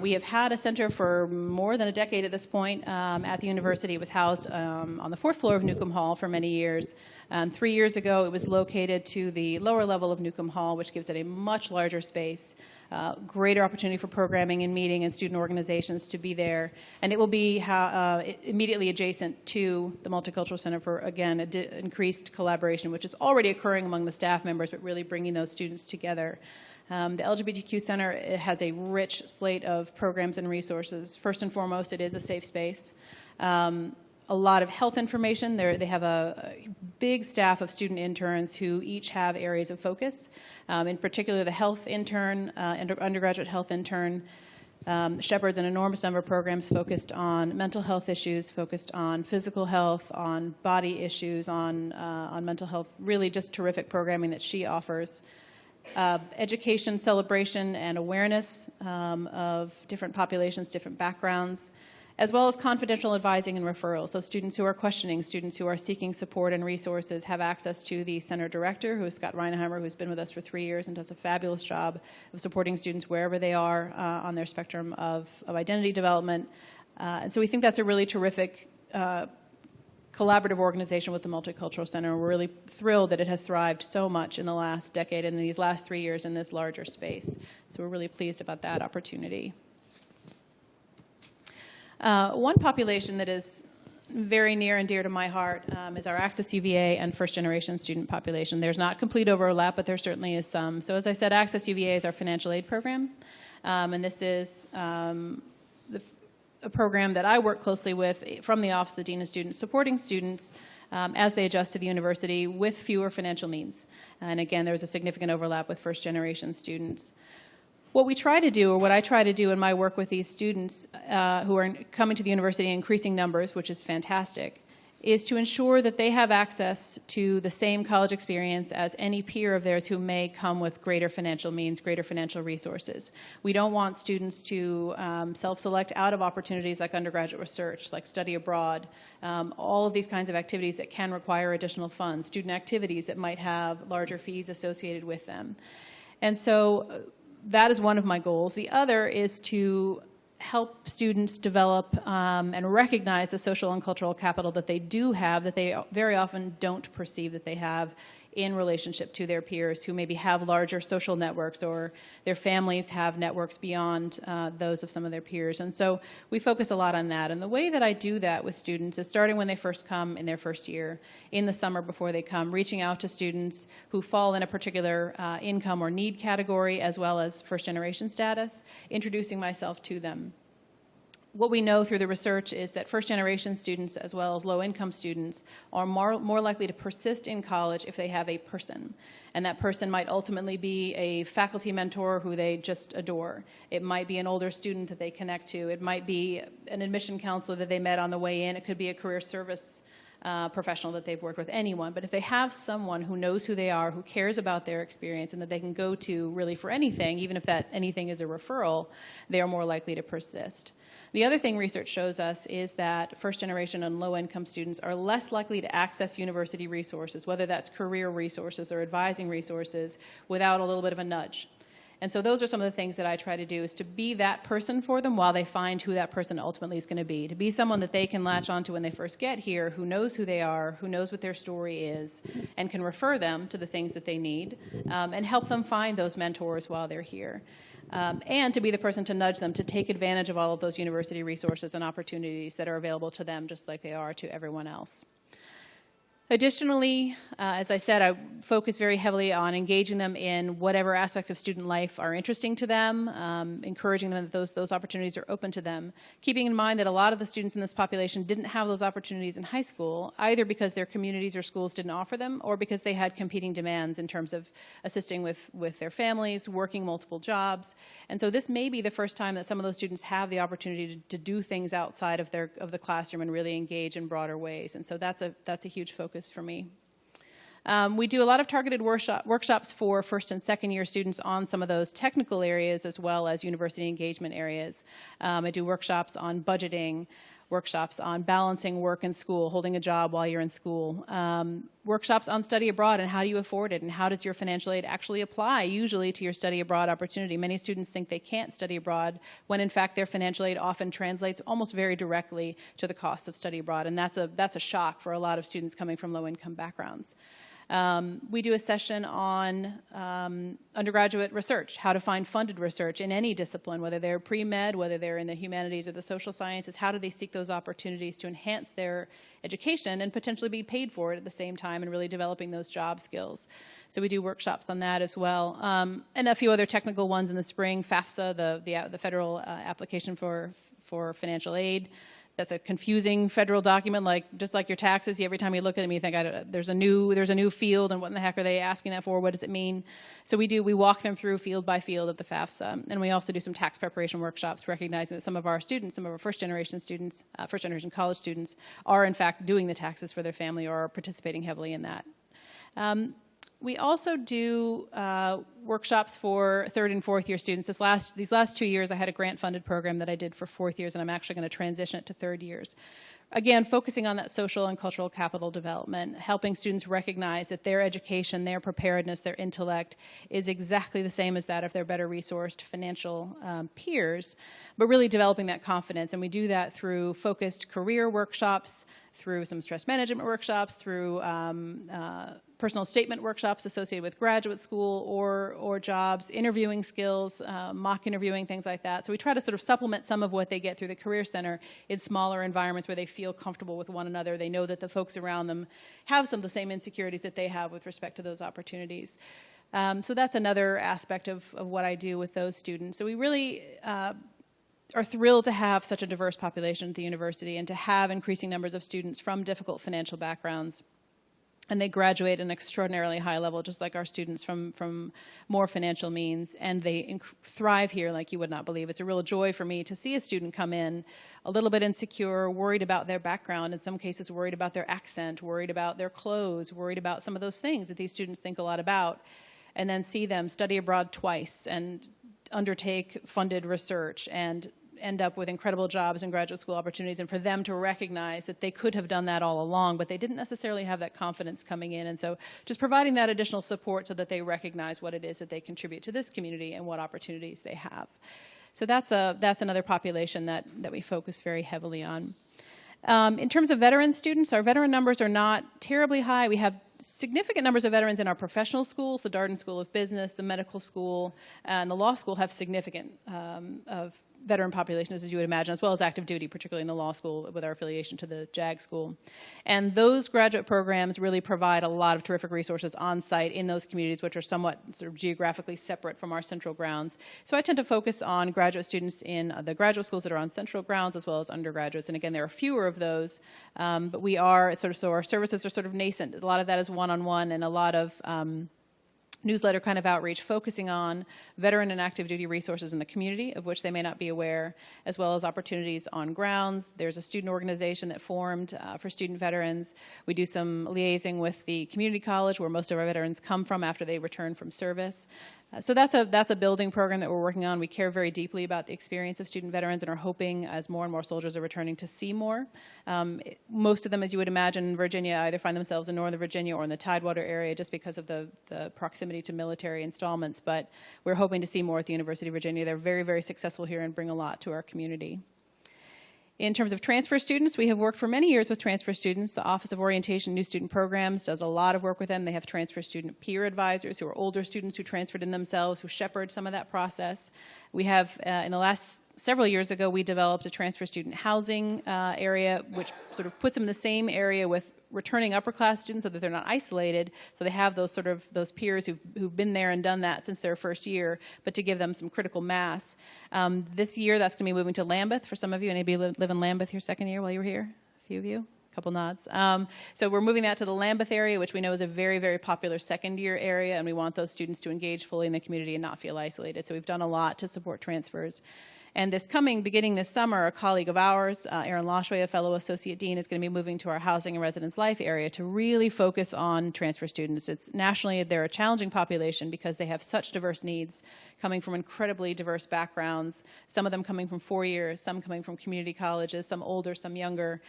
We have had a center for more than a decade at this point at the university. It was housed on the 4th floor of Newcomb Hall for many years. 3 years ago, it was located to the lower level of Newcomb Hall, which gives it a much larger space. Greater opportunity for programming and meeting and student organizations to be there. And it will be immediately adjacent to the Multicultural Center for, again, increased collaboration, which is already occurring among the staff members, but really bringing those students together. The LGBTQ Center has a rich slate of programs and resources. First and foremost, it is a safe space. A lot of health information. They have a big staff of student interns who each have areas of focus. In particular, the health intern, undergraduate health intern, shepherds an enormous number of programs focused on mental health issues, focused on physical health, on body issues, on mental health. Really just terrific programming that she offers. Education, celebration, and awareness of different populations, different backgrounds, as well as confidential advising and referrals. So students who are questioning, students who are seeking support and resources have access to the center director, who is Scott Reinheimer, who's been with us for 3 years and does a fabulous job of supporting students wherever they are on their spectrum of identity development. And so we think that's a really terrific collaborative organization with the Multicultural Center. We're really thrilled that it has thrived so much in the last decade and in these last 3 years in this larger space. So we're really pleased about that opportunity. One population that is very near and dear to my heart is our Access UVA and first-generation student population. There's not complete overlap, but there certainly is some. So as I said, Access UVA is our financial aid program, and this is a program that I work closely with from the Office of the Dean of Students, supporting students as they adjust to the university with fewer financial means. And again, there's a significant overlap with first-generation students. What we try to do, or what I try to do in my work with these students who are coming to the university in increasing numbers, which is fantastic, is to ensure that they have access to the same college experience as any peer of theirs who may come with greater financial means, greater financial resources. We don't want students to self-select out of opportunities like undergraduate research, like study abroad, all of these kinds of activities that can require additional funds, student activities that might have larger fees associated with them. And so that is one of my goals. The other is to help students develop and recognize the social and cultural capital that they do have, that they very often don't perceive that they have in relationship to their peers who maybe have larger social networks, or their families have networks beyond those of some of their peers. And so we focus a lot on that. And the way that I do that with students is starting when they first come in their first year, in the summer before they come, reaching out to students who fall in a particular income or need category, as well as first-generation status, introducing myself to them. What we know through the research is that first-generation students, as well as low-income students, are more likely to persist in college if they have a person. And that person might ultimately be a faculty mentor who they just adore. It might be an older student that they connect to. It might be an admission counselor that they met on the way in. It could be a career service professional that they've worked with, anyone. But if they have someone who knows who they are, who cares about their experience, and that they can go to really for anything, even if that anything is a referral, they are more likely to persist. The other thing research shows us is that first-generation and low-income students are less likely to access university resources, whether that's career resources or advising resources, without a little bit of a nudge. And so those are some of the things that I try to do, is to be that person for them while they find who that person ultimately is going to be someone that they can latch onto when they first get here, who knows who they are, who knows what their story is, and can refer them to the things that they need, and help them find those mentors while they're here. And to be the person to nudge them to take advantage of all of those university resources and opportunities that are available to them, just like they are to everyone else. Additionally, as I said, I focus very heavily on engaging them in whatever aspects of student life are interesting to them, encouraging them that those opportunities are open to them, keeping in mind that a lot of the students in this population didn't have those opportunities in high school, either because their communities or schools didn't offer them, or because they had competing demands in terms of assisting with their families, working multiple jobs. And so this may be the first time that some of those students have the opportunity to do things outside of the classroom and really engage in broader ways. And so that's a huge focus for me. We do a lot of targeted workshops for first and second year students on some of those technical areas, as well as university engagement areas. I do workshops on budgeting, workshops on balancing work and school, holding a job while you're in school, workshops on study abroad and how do you afford it, and how does your financial aid actually apply usually to your study abroad opportunity. Many students think they can't study abroad when in fact their financial aid often translates almost very directly to the cost of study abroad, and that's a shock for a lot of students coming from low-income backgrounds. We do a session on undergraduate research, how to find funded research in any discipline, whether they're pre-med, whether they're in the humanities or the social sciences. How do they seek those opportunities to enhance their education and potentially be paid for it at the same time, and really developing those job skills. So we do workshops on that as well. And a few other technical ones in the spring. FAFSA, the federal application for financial aid. That's a confusing federal document, just like your taxes. Every time you look at them, you think, there's a new field, and what in the heck are they asking that for? What does it mean? So we walk them through field by field of the FAFSA, and we also do some tax preparation workshops, recognizing that some of our students, some of our first-generation students, first-generation college students, are in fact doing the taxes for their family or are participating heavily in that. We also do workshops for third and fourth year students. These last 2 years, I had a grant-funded program that I did for fourth years, and I'm actually going to transition it to third years. Again, focusing on that social and cultural capital development, helping students recognize that their education, their preparedness, their intellect is exactly the same as that of their better resourced financial peers, but really developing that confidence. And we do that through focused career workshops, through some stress management workshops, through personal statement workshops associated with graduate school or jobs, interviewing skills, mock interviewing, things like that. So we try to sort of supplement some of what they get through the Career Center in smaller environments where they feel comfortable with one another. They know that the folks around them have some of the same insecurities that they have with respect to those opportunities. So that's another aspect of what I do with those students. So we really are thrilled to have such a diverse population at the university and to have increasing numbers of students from difficult financial backgrounds. And they graduate at an extraordinarily high level, just like our students from more financial means. And they thrive here like you would not believe. It's a real joy for me to see a student come in a little bit insecure, worried about their background, in some cases worried about their accent, worried about their clothes, worried about some of those things that these students think a lot about, and then see them study abroad twice and undertake funded research and end up with incredible jobs and graduate school opportunities, and for them to recognize that they could have done that all along, but they didn't necessarily have that confidence coming in. And so just providing that additional support so that they recognize what it is that they contribute to this community and what opportunities they have. So that's another population that we focus very heavily on. In terms of veteran students, our veteran numbers are not terribly high. We have significant numbers of veterans in our professional schools. The Darden School of Business, the medical school, and the law school have significant of veteran populations, as you would imagine, as well as active duty, particularly in the law school with our affiliation to the JAG school. And those graduate programs really provide a lot of terrific resources on site in those communities, which are somewhat sort of geographically separate from our central grounds. So I tend to focus on graduate students in the graduate schools that are on central grounds, as well as undergraduates. And again, there are fewer of those, but we are sort of, so our services are sort of nascent. A lot of that is one-on-one, and a lot of newsletter kind of outreach focusing on veteran and active duty resources in the community of which they may not be aware, as well as opportunities on grounds. There's a student organization that formed for student veterans. We do some liaising with the community college where most of our veterans come from after they return from service. So that's a building program that we're working on. We care very deeply about the experience of student veterans and are hoping, as more and more soldiers are returning, to see more. Most of them, as you would imagine, in Virginia either find themselves in Northern Virginia or in the Tidewater area just because of the proximity to military installments, but we're hoping to see more at the University of Virginia. They're very, very successful here and bring a lot to our community. In terms of transfer students, we have worked for many years with transfer students. The Office of Orientation and New Student Programs does a lot of work with them. They have transfer student peer advisors who are older students who transferred in themselves, who shepherd some of that process. We have, in the last several years ago, we developed a transfer student housing area, which sort of puts them in the same area with returning upper class students so that they're not isolated, so they have those peers who've been there and done that since their first year, but to give them some critical mass. This year, that's going to be moving to Lambeth for some of you. Anybody live in Lambeth your second year while you were here? A few of you? A couple nods. So we're moving that to the Lambeth area, which we know is a very, very popular second-year area, and we want those students to engage fully in the community and not feel isolated. So we've done a lot to support transfers. And beginning this summer, a colleague of ours, Aaron Loshway, a fellow associate dean, is going to be moving to our housing and residence life area to really focus on transfer students. It's nationally, they're a challenging population because they have such diverse needs, coming from incredibly diverse backgrounds, some of them coming from 4 years, some coming from community colleges, some older, some younger.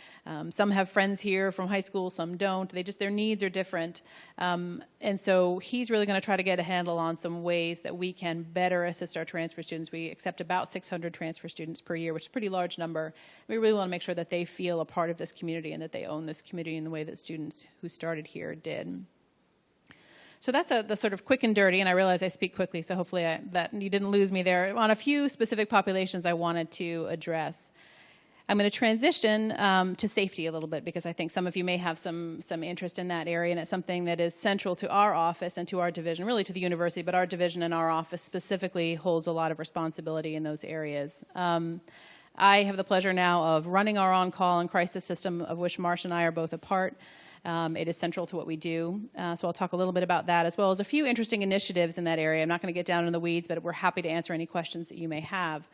Some have friends here from high school, some don't. Their needs are different. And so he's really going to try to get a handle on some ways that we can better assist our transfer students. We accept about 600 transfer students per year, which is a pretty large number. We really want to make sure that they feel a part of this community and that they own this community in the way that students who started here did. So that's the sort of quick and dirty, and I realize I speak quickly, so hopefully that you didn't lose me there. On a few specific populations I wanted to address. I'm going to transition to safety a little bit because I think some of you may have some interest in that area, and it's something that is central to our office and to our division, really to the university, but our division and our office specifically holds a lot of responsibility in those areas. I have the pleasure now of running our on-call and crisis system, of which Marsh and I are both a part. It is central to what we do, so I'll talk a little bit about that, as well as a few interesting initiatives in that area. I'm not going to get down in the weeds, but we're happy to answer any questions that you may have.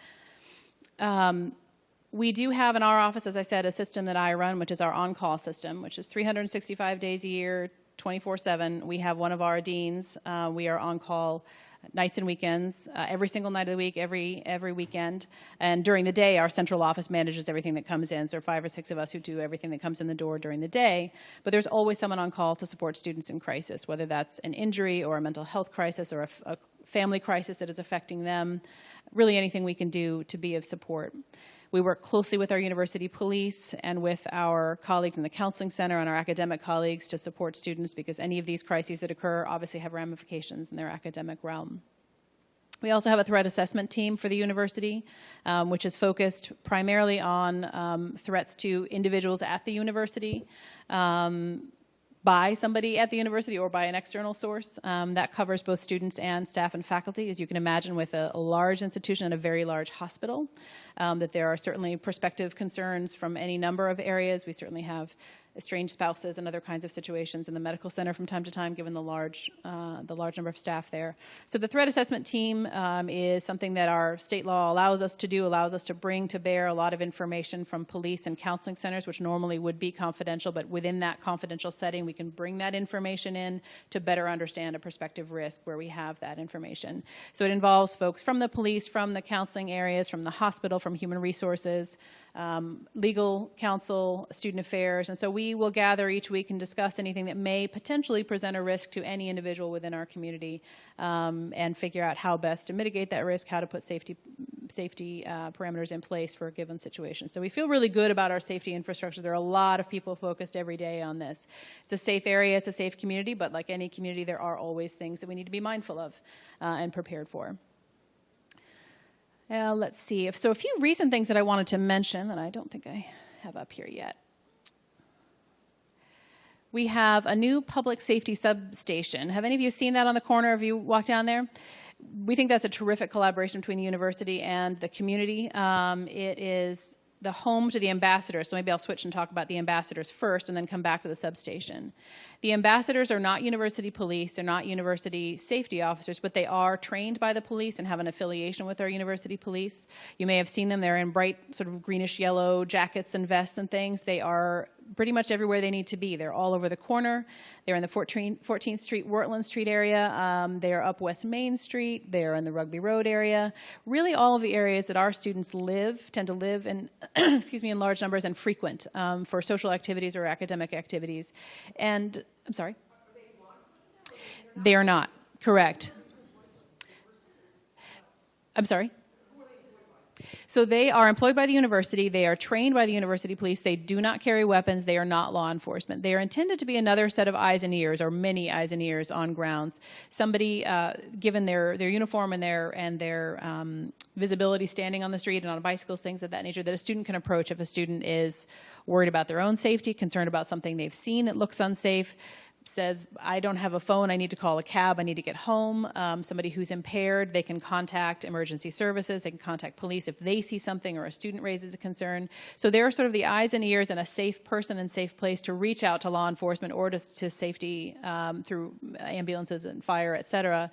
We do have in our office, as I said, a system that I run, which is our on-call system, which is 365 days a year, 24/7. We have one of our deans. We are on call nights and weekends, every single night of the week, every weekend. And during the day, our central office manages everything that comes in. So 5 or 6 of us who do everything that comes in the door during the day. But there's always someone on call to support students in crisis, whether that's an injury or a mental health crisis or a family crisis that is affecting them, really anything we can do to be of support. We work closely with our university police and with our colleagues in the counseling center and our academic colleagues to support students because any of these crises that occur obviously have ramifications in their academic realm. We also have a threat assessment team for the university, which is focused primarily on threats to individuals at the university, by somebody at the university or by an external source. That covers both students and staff and faculty. As you can imagine, with a large institution and a very large hospital, that there are certainly prospective concerns from any number of areas. We certainly have estranged spouses and other kinds of situations in the medical center from time to time, given the large number of staff there. So the threat assessment team is something that our state law allows us to do, allows us to bring to bear a lot of information from police and counseling centers, which normally would be confidential, but within that confidential setting, we can bring that information in to better understand a prospective risk where we have that information. So it involves folks from the police, from the counseling areas, from the hospital, from human resources, legal counsel, student affairs, and so we will gather each week and discuss anything that may potentially present a risk to any individual within our community and figure out how best to mitigate that risk, how to put safety safety parameters in place for a given situation. So we feel really good about our safety infrastructure. There are a lot of people focused every day on this. It's a safe area, it's a safe community, but like any community, there are always things that we need to be mindful of and prepared for. Let's see. So a few recent things that I wanted to mention that I don't think I have up here yet. We have a new public safety substation. Have any of you seen that on the corner? Have you walked down there? We think that's a terrific collaboration between the university and the community. It is the home to the ambassadors, so maybe I'll switch and talk about the ambassadors first and then come back to the substation. The ambassadors are not university police, they're not university safety officers, but they are trained by the police and have an affiliation with our university police. You may have seen them, they're in bright sort of greenish yellow jackets and vests and things. They are pretty much everywhere they need to be. They're all over the corner. They're in the 14th Street, Wortland Street area. They're up West Main Street. They're in the Rugby Road area. Really all of the areas that our students tend to live in, excuse me, in large numbers and frequent for social activities or academic activities. And, I'm sorry? They are not, correct. I'm sorry? So they are employed by the university. They are trained by the university police. They do not carry weapons. They are not law enforcement. They are intended to be another set of eyes and ears, or many eyes and ears on grounds. Somebody, given their uniform and their visibility standing on the street and on bicycles, things of that nature, that a student can approach if a student is worried about their own safety, concerned about something they've seen that looks unsafe, says, I don't have a phone, I need to call a cab, I need to get home. Somebody who's impaired, they can contact emergency services, they can contact police if they see something or a student raises a concern. So they're sort of the eyes and ears and a safe person and safe place to reach out to law enforcement or to safety through ambulances and fire, et cetera.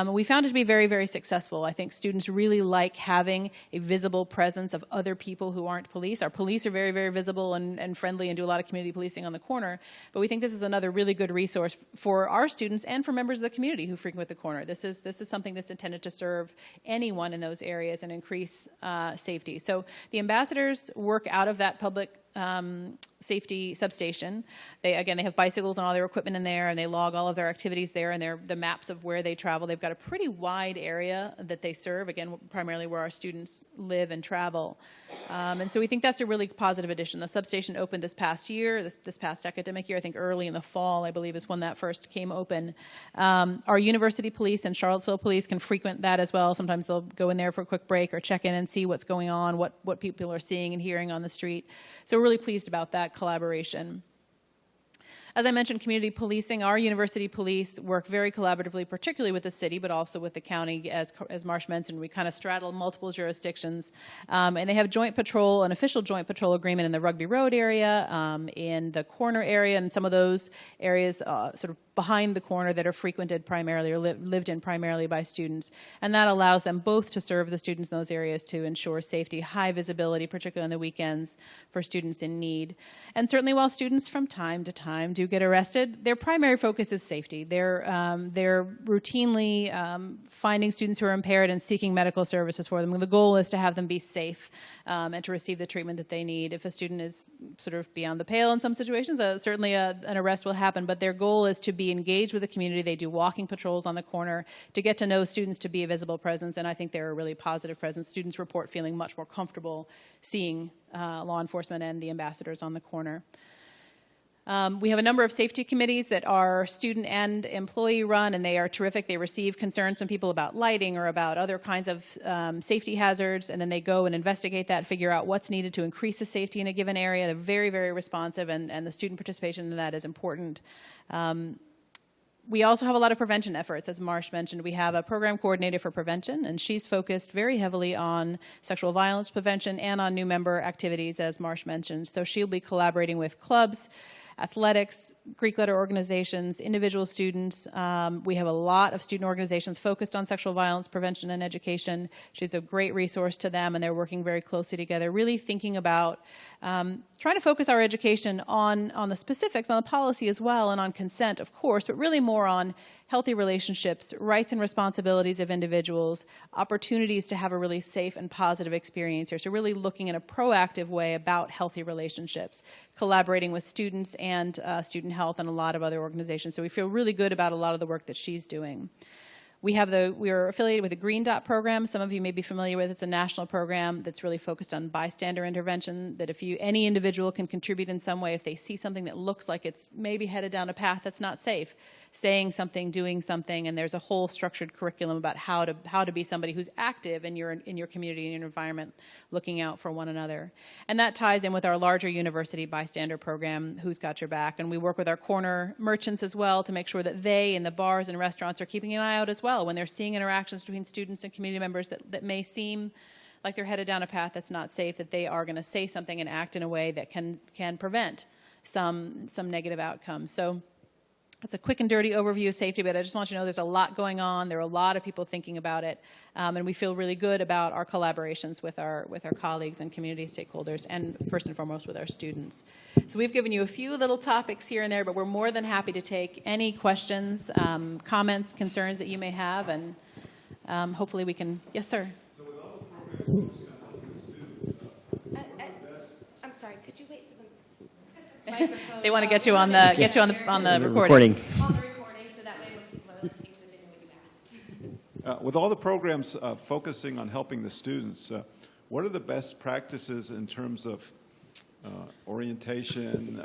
We found it to be very, very successful. I think students really like having a visible presence of other people who aren't police. Our police are very, very visible and friendly and do a lot of community policing on the corner, but we think this is another really good resource for our students and for members of the community who frequent the corner. This is something that's intended to serve anyone in those areas and increase safety. So the ambassadors work out of that public safety substation. They have bicycles and all their equipment in there, and they log all of their activities there and the maps of where they travel. They've got a pretty wide area that they serve, again, primarily where our students live and travel. And so we think that's a really positive addition. The substation opened this past year, this past academic year, I think early in the fall, I believe, is when that first came open. Our university police and Charlottesville police can frequent that as well. Sometimes they'll go in there for a quick break or check in and see what's going on, what people are seeing and hearing on the street. So we're really pleased about that collaboration. As I mentioned, community policing, our university police work very collaboratively, particularly with the city, but also with the county. As Marsh mentioned, we kind of straddle multiple jurisdictions. And they have an official joint patrol agreement in the Rugby Road area, in the corner area, and some of those areas sort of behind the corner that are frequented primarily or lived in primarily by students. And that allows them both to serve the students in those areas to ensure safety, high visibility, particularly on the weekends for students in need. And certainly while students from time to time do get arrested, their primary focus is safety. They're routinely finding students who are impaired and seeking medical services for them. And the goal is to have them be safe and to receive the treatment that they need. If a student is sort of beyond the pale in some situations, certainly an arrest will happen, but their goal is to be engaged with the community. They do walking patrols on the corner to get to know students, to be a visible presence, and I think they're a really positive presence. Students report feeling much more comfortable seeing law enforcement and the ambassadors on the corner. We have a number of safety committees that are student and employee run, and they are terrific. They receive concerns from people about lighting or about other kinds of safety hazards, and then they go and investigate that, figure out what's needed to increase the safety in a given area. They're very, very responsive, and the student participation in that is important. We also have a lot of prevention efforts. As Marsh mentioned, we have a program coordinator for prevention, and she's focused very heavily on sexual violence prevention and on new member activities, as Marsh mentioned. So she'll be collaborating with clubs, athletics, Greek letter organizations, individual students. We have a lot of student organizations focused on sexual violence prevention and education. She's a great resource to them, and they're working very closely together, really thinking about trying to focus our education on the specifics, on the policy as well, and on consent, of course, but really more on healthy relationships, rights and responsibilities of individuals, opportunities to have a really safe and positive experience here. So really looking in a proactive way about healthy relationships, collaborating with students and student health and a lot of other organizations. So we feel really good about a lot of the work that she's doing. We are affiliated with the Green Dot program. Some of you may be familiar with it. It's a national program that's really focused on bystander intervention, that if any individual can contribute in some way, if they see something that looks like it's maybe headed down a path that's not safe, saying something, doing something, and there's a whole structured curriculum about how to be somebody who's active in your community and your environment, looking out for one another. And that ties in with our larger university bystander program, Who's Got Your Back. And we work with our corner merchants as well to make sure that they in the bars and restaurants are keeping an eye out as well when they're seeing interactions between students and community members that may seem like they're headed down a path that's not safe, that they are going to say something and act in a way that can prevent some negative outcomes. So that's a quick and dirty overview of safety, but I just want you to know there's a lot going on. There are a lot of people thinking about it, and we feel really good about our collaborations with our colleagues and community stakeholders, and first and foremost with our students. So we've given you a few little topics here and there, but we're more than happy to take any questions, comments, concerns that you may have, and hopefully we can. Yes, sir. So with all the programs helping the students, I'm sorry, could you wait for the They want to get you on the recording. on the recording, so that way when people are listening to the video, we can ask. with all the programs focusing on helping the students, what are the best practices in terms of orientation,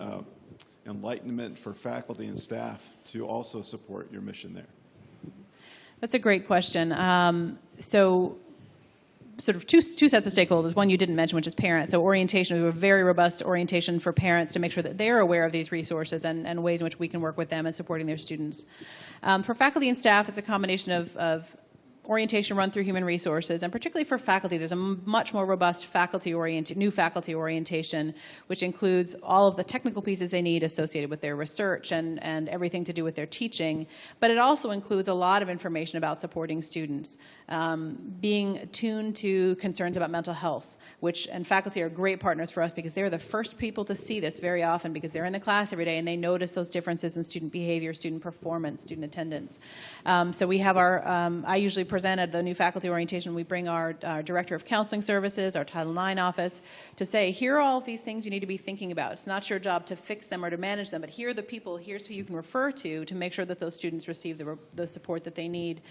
enlightenment for faculty and staff to also support your mission there? That's a great question. So sort of two sets of stakeholders. One you didn't mention, which is parents. So orientation, we have a very robust orientation for parents to make sure that they're aware of these resources and ways in which we can work with them in supporting their students. For faculty and staff, it's a combination of orientation run through human resources, and particularly for faculty, there's a much more robust new faculty orientation, which includes all of the technical pieces they need associated with their research and everything to do with their teaching. But it also includes a lot of information about supporting students, being attuned to concerns about mental health, and faculty are great partners for us because they're the first people to see this very often because they're in the class every day and they notice those differences in student behavior, student performance, student attendance. So we have I usually present at the new faculty orientation, we bring our Director of Counseling Services, our Title IX office, to say, here are all of these things you need to be thinking about. It's not your job to fix them or to manage them, but here are the people, here's who you can refer to make sure that those students receive the support that they need.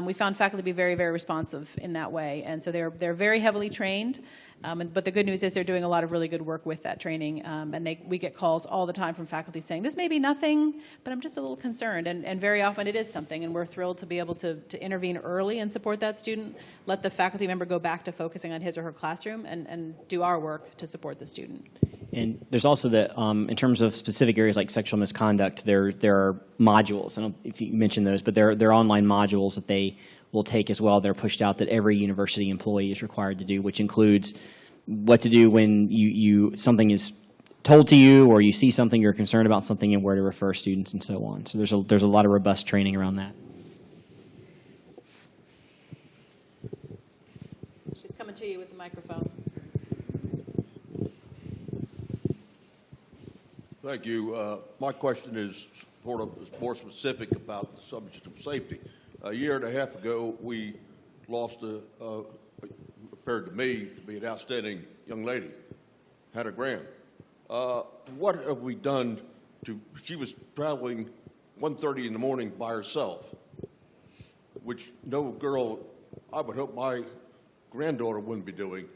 We found faculty to be very, very responsive in that way, and so they're very heavily trained. But the good news is they're doing a lot of really good work with that training, and we get calls all the time from faculty saying, this may be nothing, but I'm just a little concerned, and very often it is something, and we're thrilled to be able to intervene early and support that student, let the faculty member go back to focusing on his or her classroom, and do our work to support the student. And there's also in terms of specific areas like sexual misconduct, there are modules. I don't know if you mentioned those, but they're online modules that they will take as well. They're pushed out that every university employee is required to do, which includes what to do when something is told to you or you see something, you're concerned about something, and where to refer students and so on. So there's a lot of robust training around that. She's coming to you with the microphone. Thank you. My question is sort of more specific about the subject of safety. A year and a half ago, we lost appeared to me to be an outstanding young lady, Hannah Graham. What have we done she was traveling 1:30 in the morning by herself, which no girl, I would hope my granddaughter wouldn't be doing.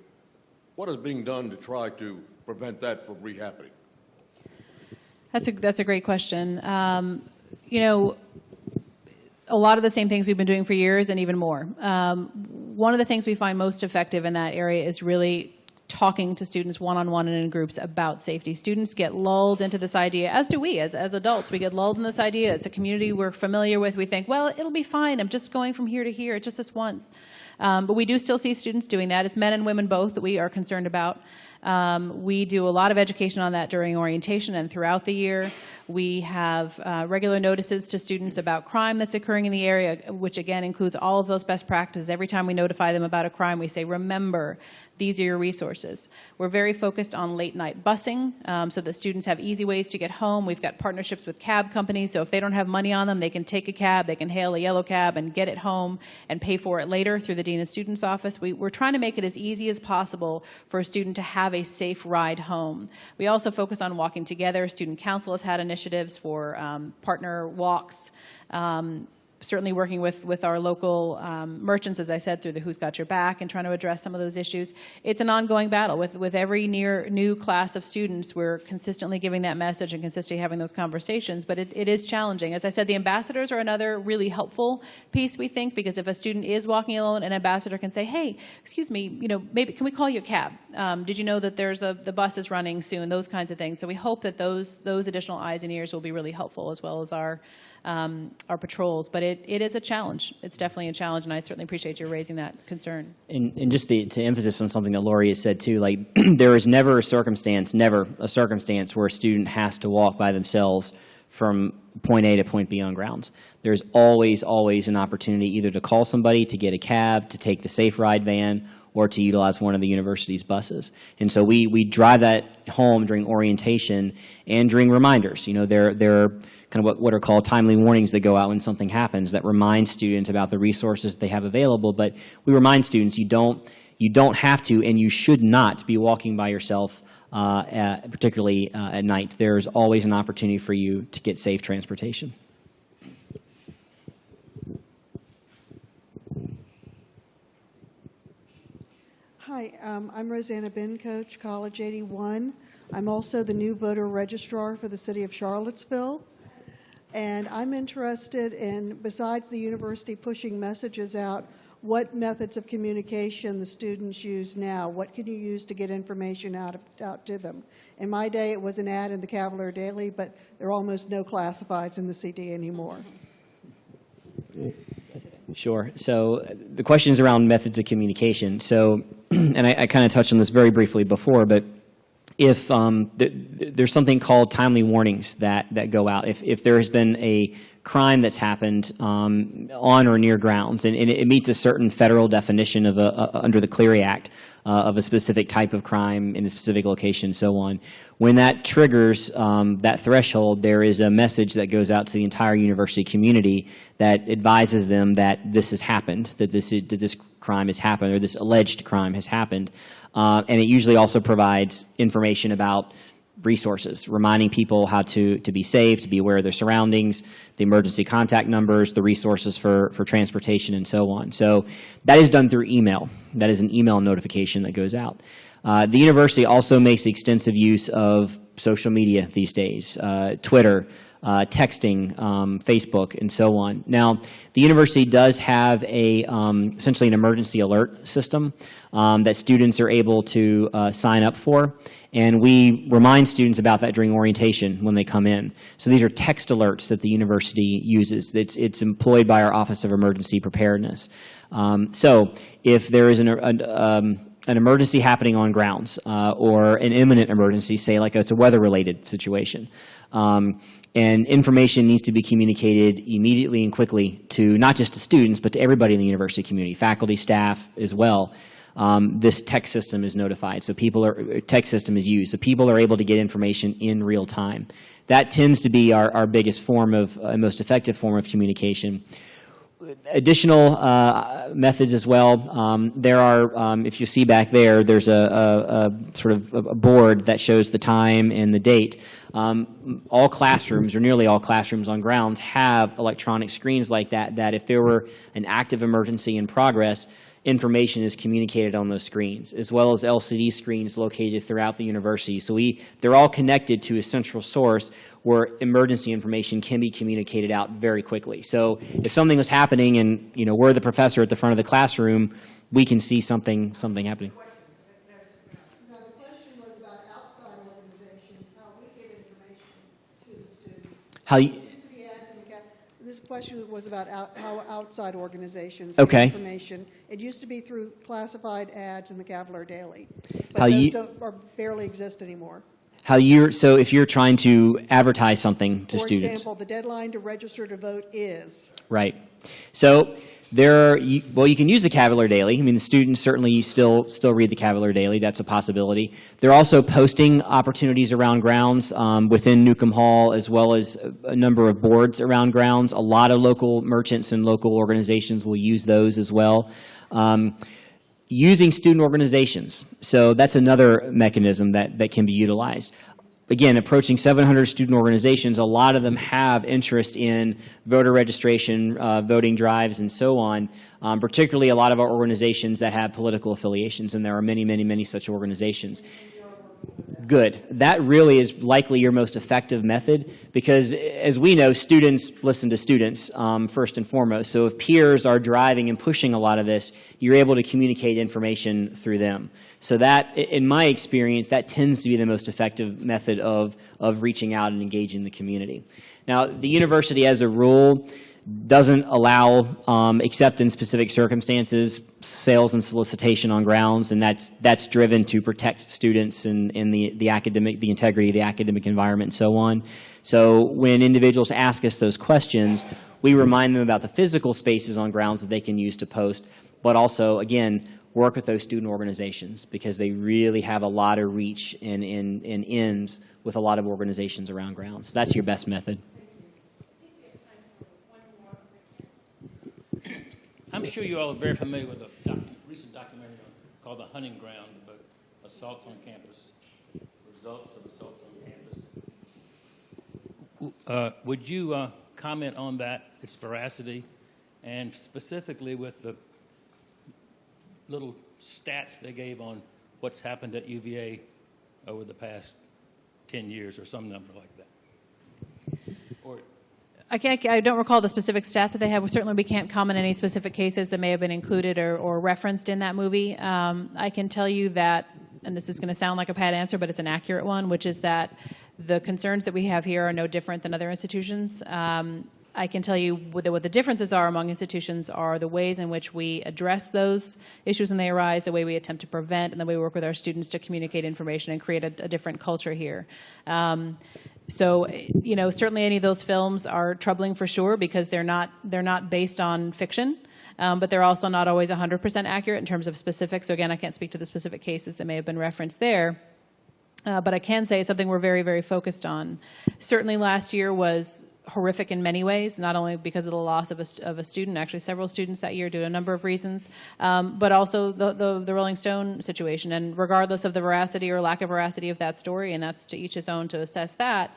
What is being done to try to prevent that from rehappening? That's a great question. A lot of the same things we've been doing for years and even more. One of the things we find most effective in that area is really talking to students one-on-one and in groups about safety. Students get lulled into this idea, as do we as adults. We get lulled in this idea. It's a community we're familiar with. We think, well, it'll be fine. I'm just going from here to here, just this once. But we do still see students doing that. It's men and women both that we are concerned about. We do a lot of education on that during orientation and throughout the year. We have regular notices to students about crime that's occurring in the area, which again includes all of those best practices. Every time we notify them about a crime, we say, remember, these are your resources. We're very focused on late night busing so that students have easy ways to get home. We've got partnerships with cab companies, so if they don't have money on them, they can take a cab, they can hail a yellow cab and get it home and pay for it later through the Dean of Students office. We're trying to make it as easy as possible for a student to have a safe ride home. We also focus on walking together. Student Council has had initiatives for partner walks. certainly working with our local merchants, as I said, through the Who's Got Your Back, and trying to address some of those issues. It's an ongoing battle. With every new class of students, we're consistently giving that message and consistently having those conversations, but it is challenging. As I said, the ambassadors are another really helpful piece, we think, because if a student is walking alone, an ambassador can say, hey, excuse me, maybe can we call you a cab? Did you know that the bus is running soon? Those kinds of things. So we hope that those additional eyes and ears will be really helpful, as well as our patrols. But it is a challenge. It's definitely a challenge, and I certainly appreciate you raising that concern. And just to emphasis on something that Laurie has said too, like there is never a circumstance where a student has to walk by themselves from point A to point B on grounds. There's always an opportunity either to call somebody, to get a cab, to take the Safe Ride van, or to utilize one of the university's buses. And so we drive that home during orientation and during reminders. There are kind of what are called timely warnings that go out when something happens that remind students about the resources they have available. But we remind students you don't have to and you should not be walking by yourself, particularly at night. There's always an opportunity for you to get safe transportation. Hi, I'm Rosanna Bencoach, College 81. I'm also the new voter registrar for the city of Charlottesville. And I'm interested in, besides the university pushing messages out, what methods of communication the students use now. What can you use to get information out to them? In my day, it was an ad in the Cavalier Daily, but there are almost no classifieds in the CD anymore. Sure. So the question is around methods of communication. So, and I kind of touched on this very briefly before, but if there's something called timely warnings that go out. If there has been a crime that's happened on or near grounds, and it meets a certain federal definition of under the Clery Act of a specific type of crime in a specific location, and so on. When that triggers that threshold, there is a message that goes out to the entire university community that advises them that this has happened, that this crime has happened, or this alleged crime has happened. And it usually also provides information about resources, reminding people how to be safe, to be aware of their surroundings, the emergency contact numbers, the resources for transportation, and so on. So that is done through email. That is an email notification that goes out. The university also makes extensive use of social media these days, Twitter, texting, Facebook, and so on. Now, the university does have essentially an emergency alert system that students are able to sign up for, and we remind students about that during orientation when they come in. So these are text alerts that the university uses. It's employed by our Office of Emergency Preparedness. So if there is an emergency happening on grounds or an imminent emergency, say like it's a weather-related situation, and information needs to be communicated immediately and quickly to not just to students, but to everybody in the university community, faculty, staff as well. This text system is notified, so text system is used, so people are able to get information in real time. That tends to be our biggest form of, most effective form of communication. Additional methods as well. There are, if you see back there, there's a sort of a board that shows the time and the date. All classrooms, or nearly all classrooms on grounds, have electronic screens like that if there were an active emergency in progress, information is communicated on those screens, as well as LCD screens located throughout the university. So they're all connected to a central source where emergency information can be communicated out very quickly. So if something was happening and we're the professor at the front of the classroom, we can see something happening. Now, the question was about outside organizations, how we get information to the students. This question was about how outside organizations get information. It used to be through classified ads in the Cavalier Daily, but those barely exist anymore. So if you're trying to advertise something to students. For example, the deadline to register to vote is. Right. So you can use the Cavalier Daily. I mean, the students certainly still read the Cavalier Daily. That's a possibility. There are also posting opportunities around grounds within Newcomb Hall, as well as a number of boards around grounds. A lot of local merchants and local organizations will use those as well. Using student organizations. So that's another mechanism that can be utilized. again, approaching 700 student organizations. A lot of them have interest in voter registration, voting drives, and so on, particularly a lot of our organizations that have political affiliations, and there are many, many, many such organizations. Good. That really is likely your most effective method because, as we know, students listen to students first and foremost. So if peers are driving and pushing a lot of this, you're able to communicate information through them. So that, in my experience, that tends to be the most effective method of reaching out and engaging the community. Now, the university, as a rule, doesn't allow, except in specific circumstances, sales and solicitation on grounds, and that's driven to protect students and the integrity of the academic environment and so on. So when individuals ask us those questions, we remind them about the physical spaces on grounds that they can use to post, but also, again, work with those student organizations because they really have a lot of reach and ends with a lot of organizations around grounds. So that's your best method. I'm sure you all are very familiar with a recent documentary called The Hunting Ground about assaults on campus, results of assaults on campus. Would you comment on that, its veracity, and specifically with the little stats they gave on what's happened at UVA over the past 10 years or some number like that? Or I don't recall the specific stats that they have. Certainly, we can't comment on any specific cases that may have been included or referenced in that movie. I can tell you that, and this is going to sound like a pat answer, but it's an accurate one, which is that the concerns that we have here are no different than other institutions. I can tell you what the differences are among institutions are the ways in which we address those issues when they arise, the way we attempt to prevent, and the way we work with our students to communicate information and create a different culture here. So, you know, certainly any of those films are troubling for sure because they're not based on fiction, but they're also not always 100% accurate in terms of specifics. So again, I can't speak to the specific cases that may have been referenced there, but I can say it's something we're very, very focused on. Certainly last year was horrific in many ways, not only because of the loss of a student, actually several students that year due to a number of reasons, but also the Rolling Stone situation. And regardless of the veracity or lack of veracity of that story, and that's to each his own to assess that,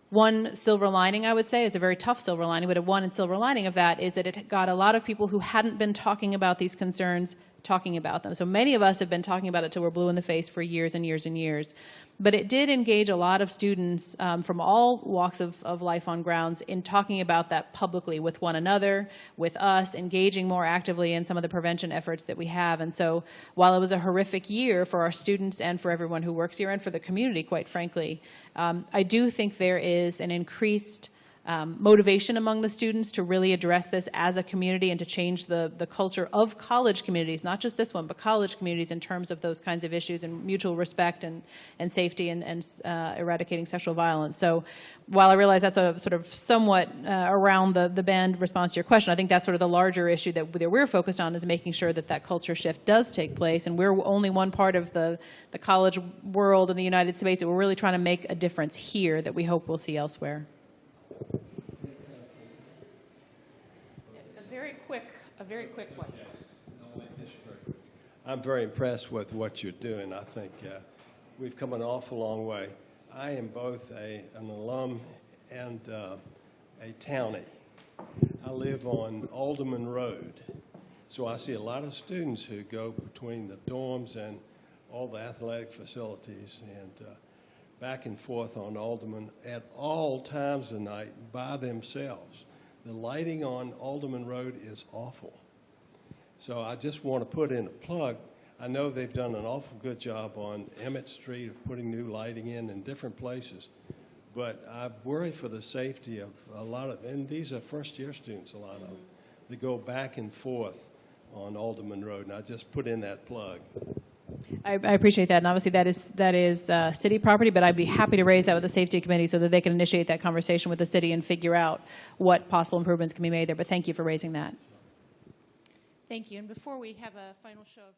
one silver lining, I would say, it's a very tough silver lining, but one silver lining of that is that it got a lot of people who hadn't been talking about these concerns talking about them. So many of us have been talking about it till we're blue in the face for years and years and years. But it did engage a lot of students from all walks of life on grounds in talking about that publicly with one another, with us, engaging more actively in some of the prevention efforts that we have. And so while it was a horrific year for our students and for everyone who works here and for the community, quite frankly, I do think there is an increased motivation among the students to really address this as a community and to change the culture of college communities, not just this one, but college communities in terms of those kinds of issues and mutual respect and safety and eradicating sexual violence. So while I realize that's a sort of somewhat around the bend response to your question, I think that's sort of the larger issue that we're focused on is making sure that that culture shift does take place. And we're only one part of the college world in the United States that we're really trying to make a difference here that we hope we'll see elsewhere. A very quick one. I'm very impressed with what you're doing. I think we've come an awful long way. I am both an alum and a townie. I live on Alderman Road, so I see a lot of students who go between the dorms and all the athletic facilities and back and forth on Alderman at all times of night by themselves. The lighting on Alderman Road is awful. So I just want to put in a plug. I know they've done an awful good job on Emmett Street of putting new lighting in different places. But I worry for the safety of a lot of, and these are first-year students, a lot of them, that go back and forth on Alderman Road. And I just put in that plug. I appreciate that, and obviously that is city property, but I'd be happy to raise that with the safety committee so that they can initiate that conversation with the city and figure out what possible improvements can be made there. But thank you for raising that. Thank you. And before we have a final show of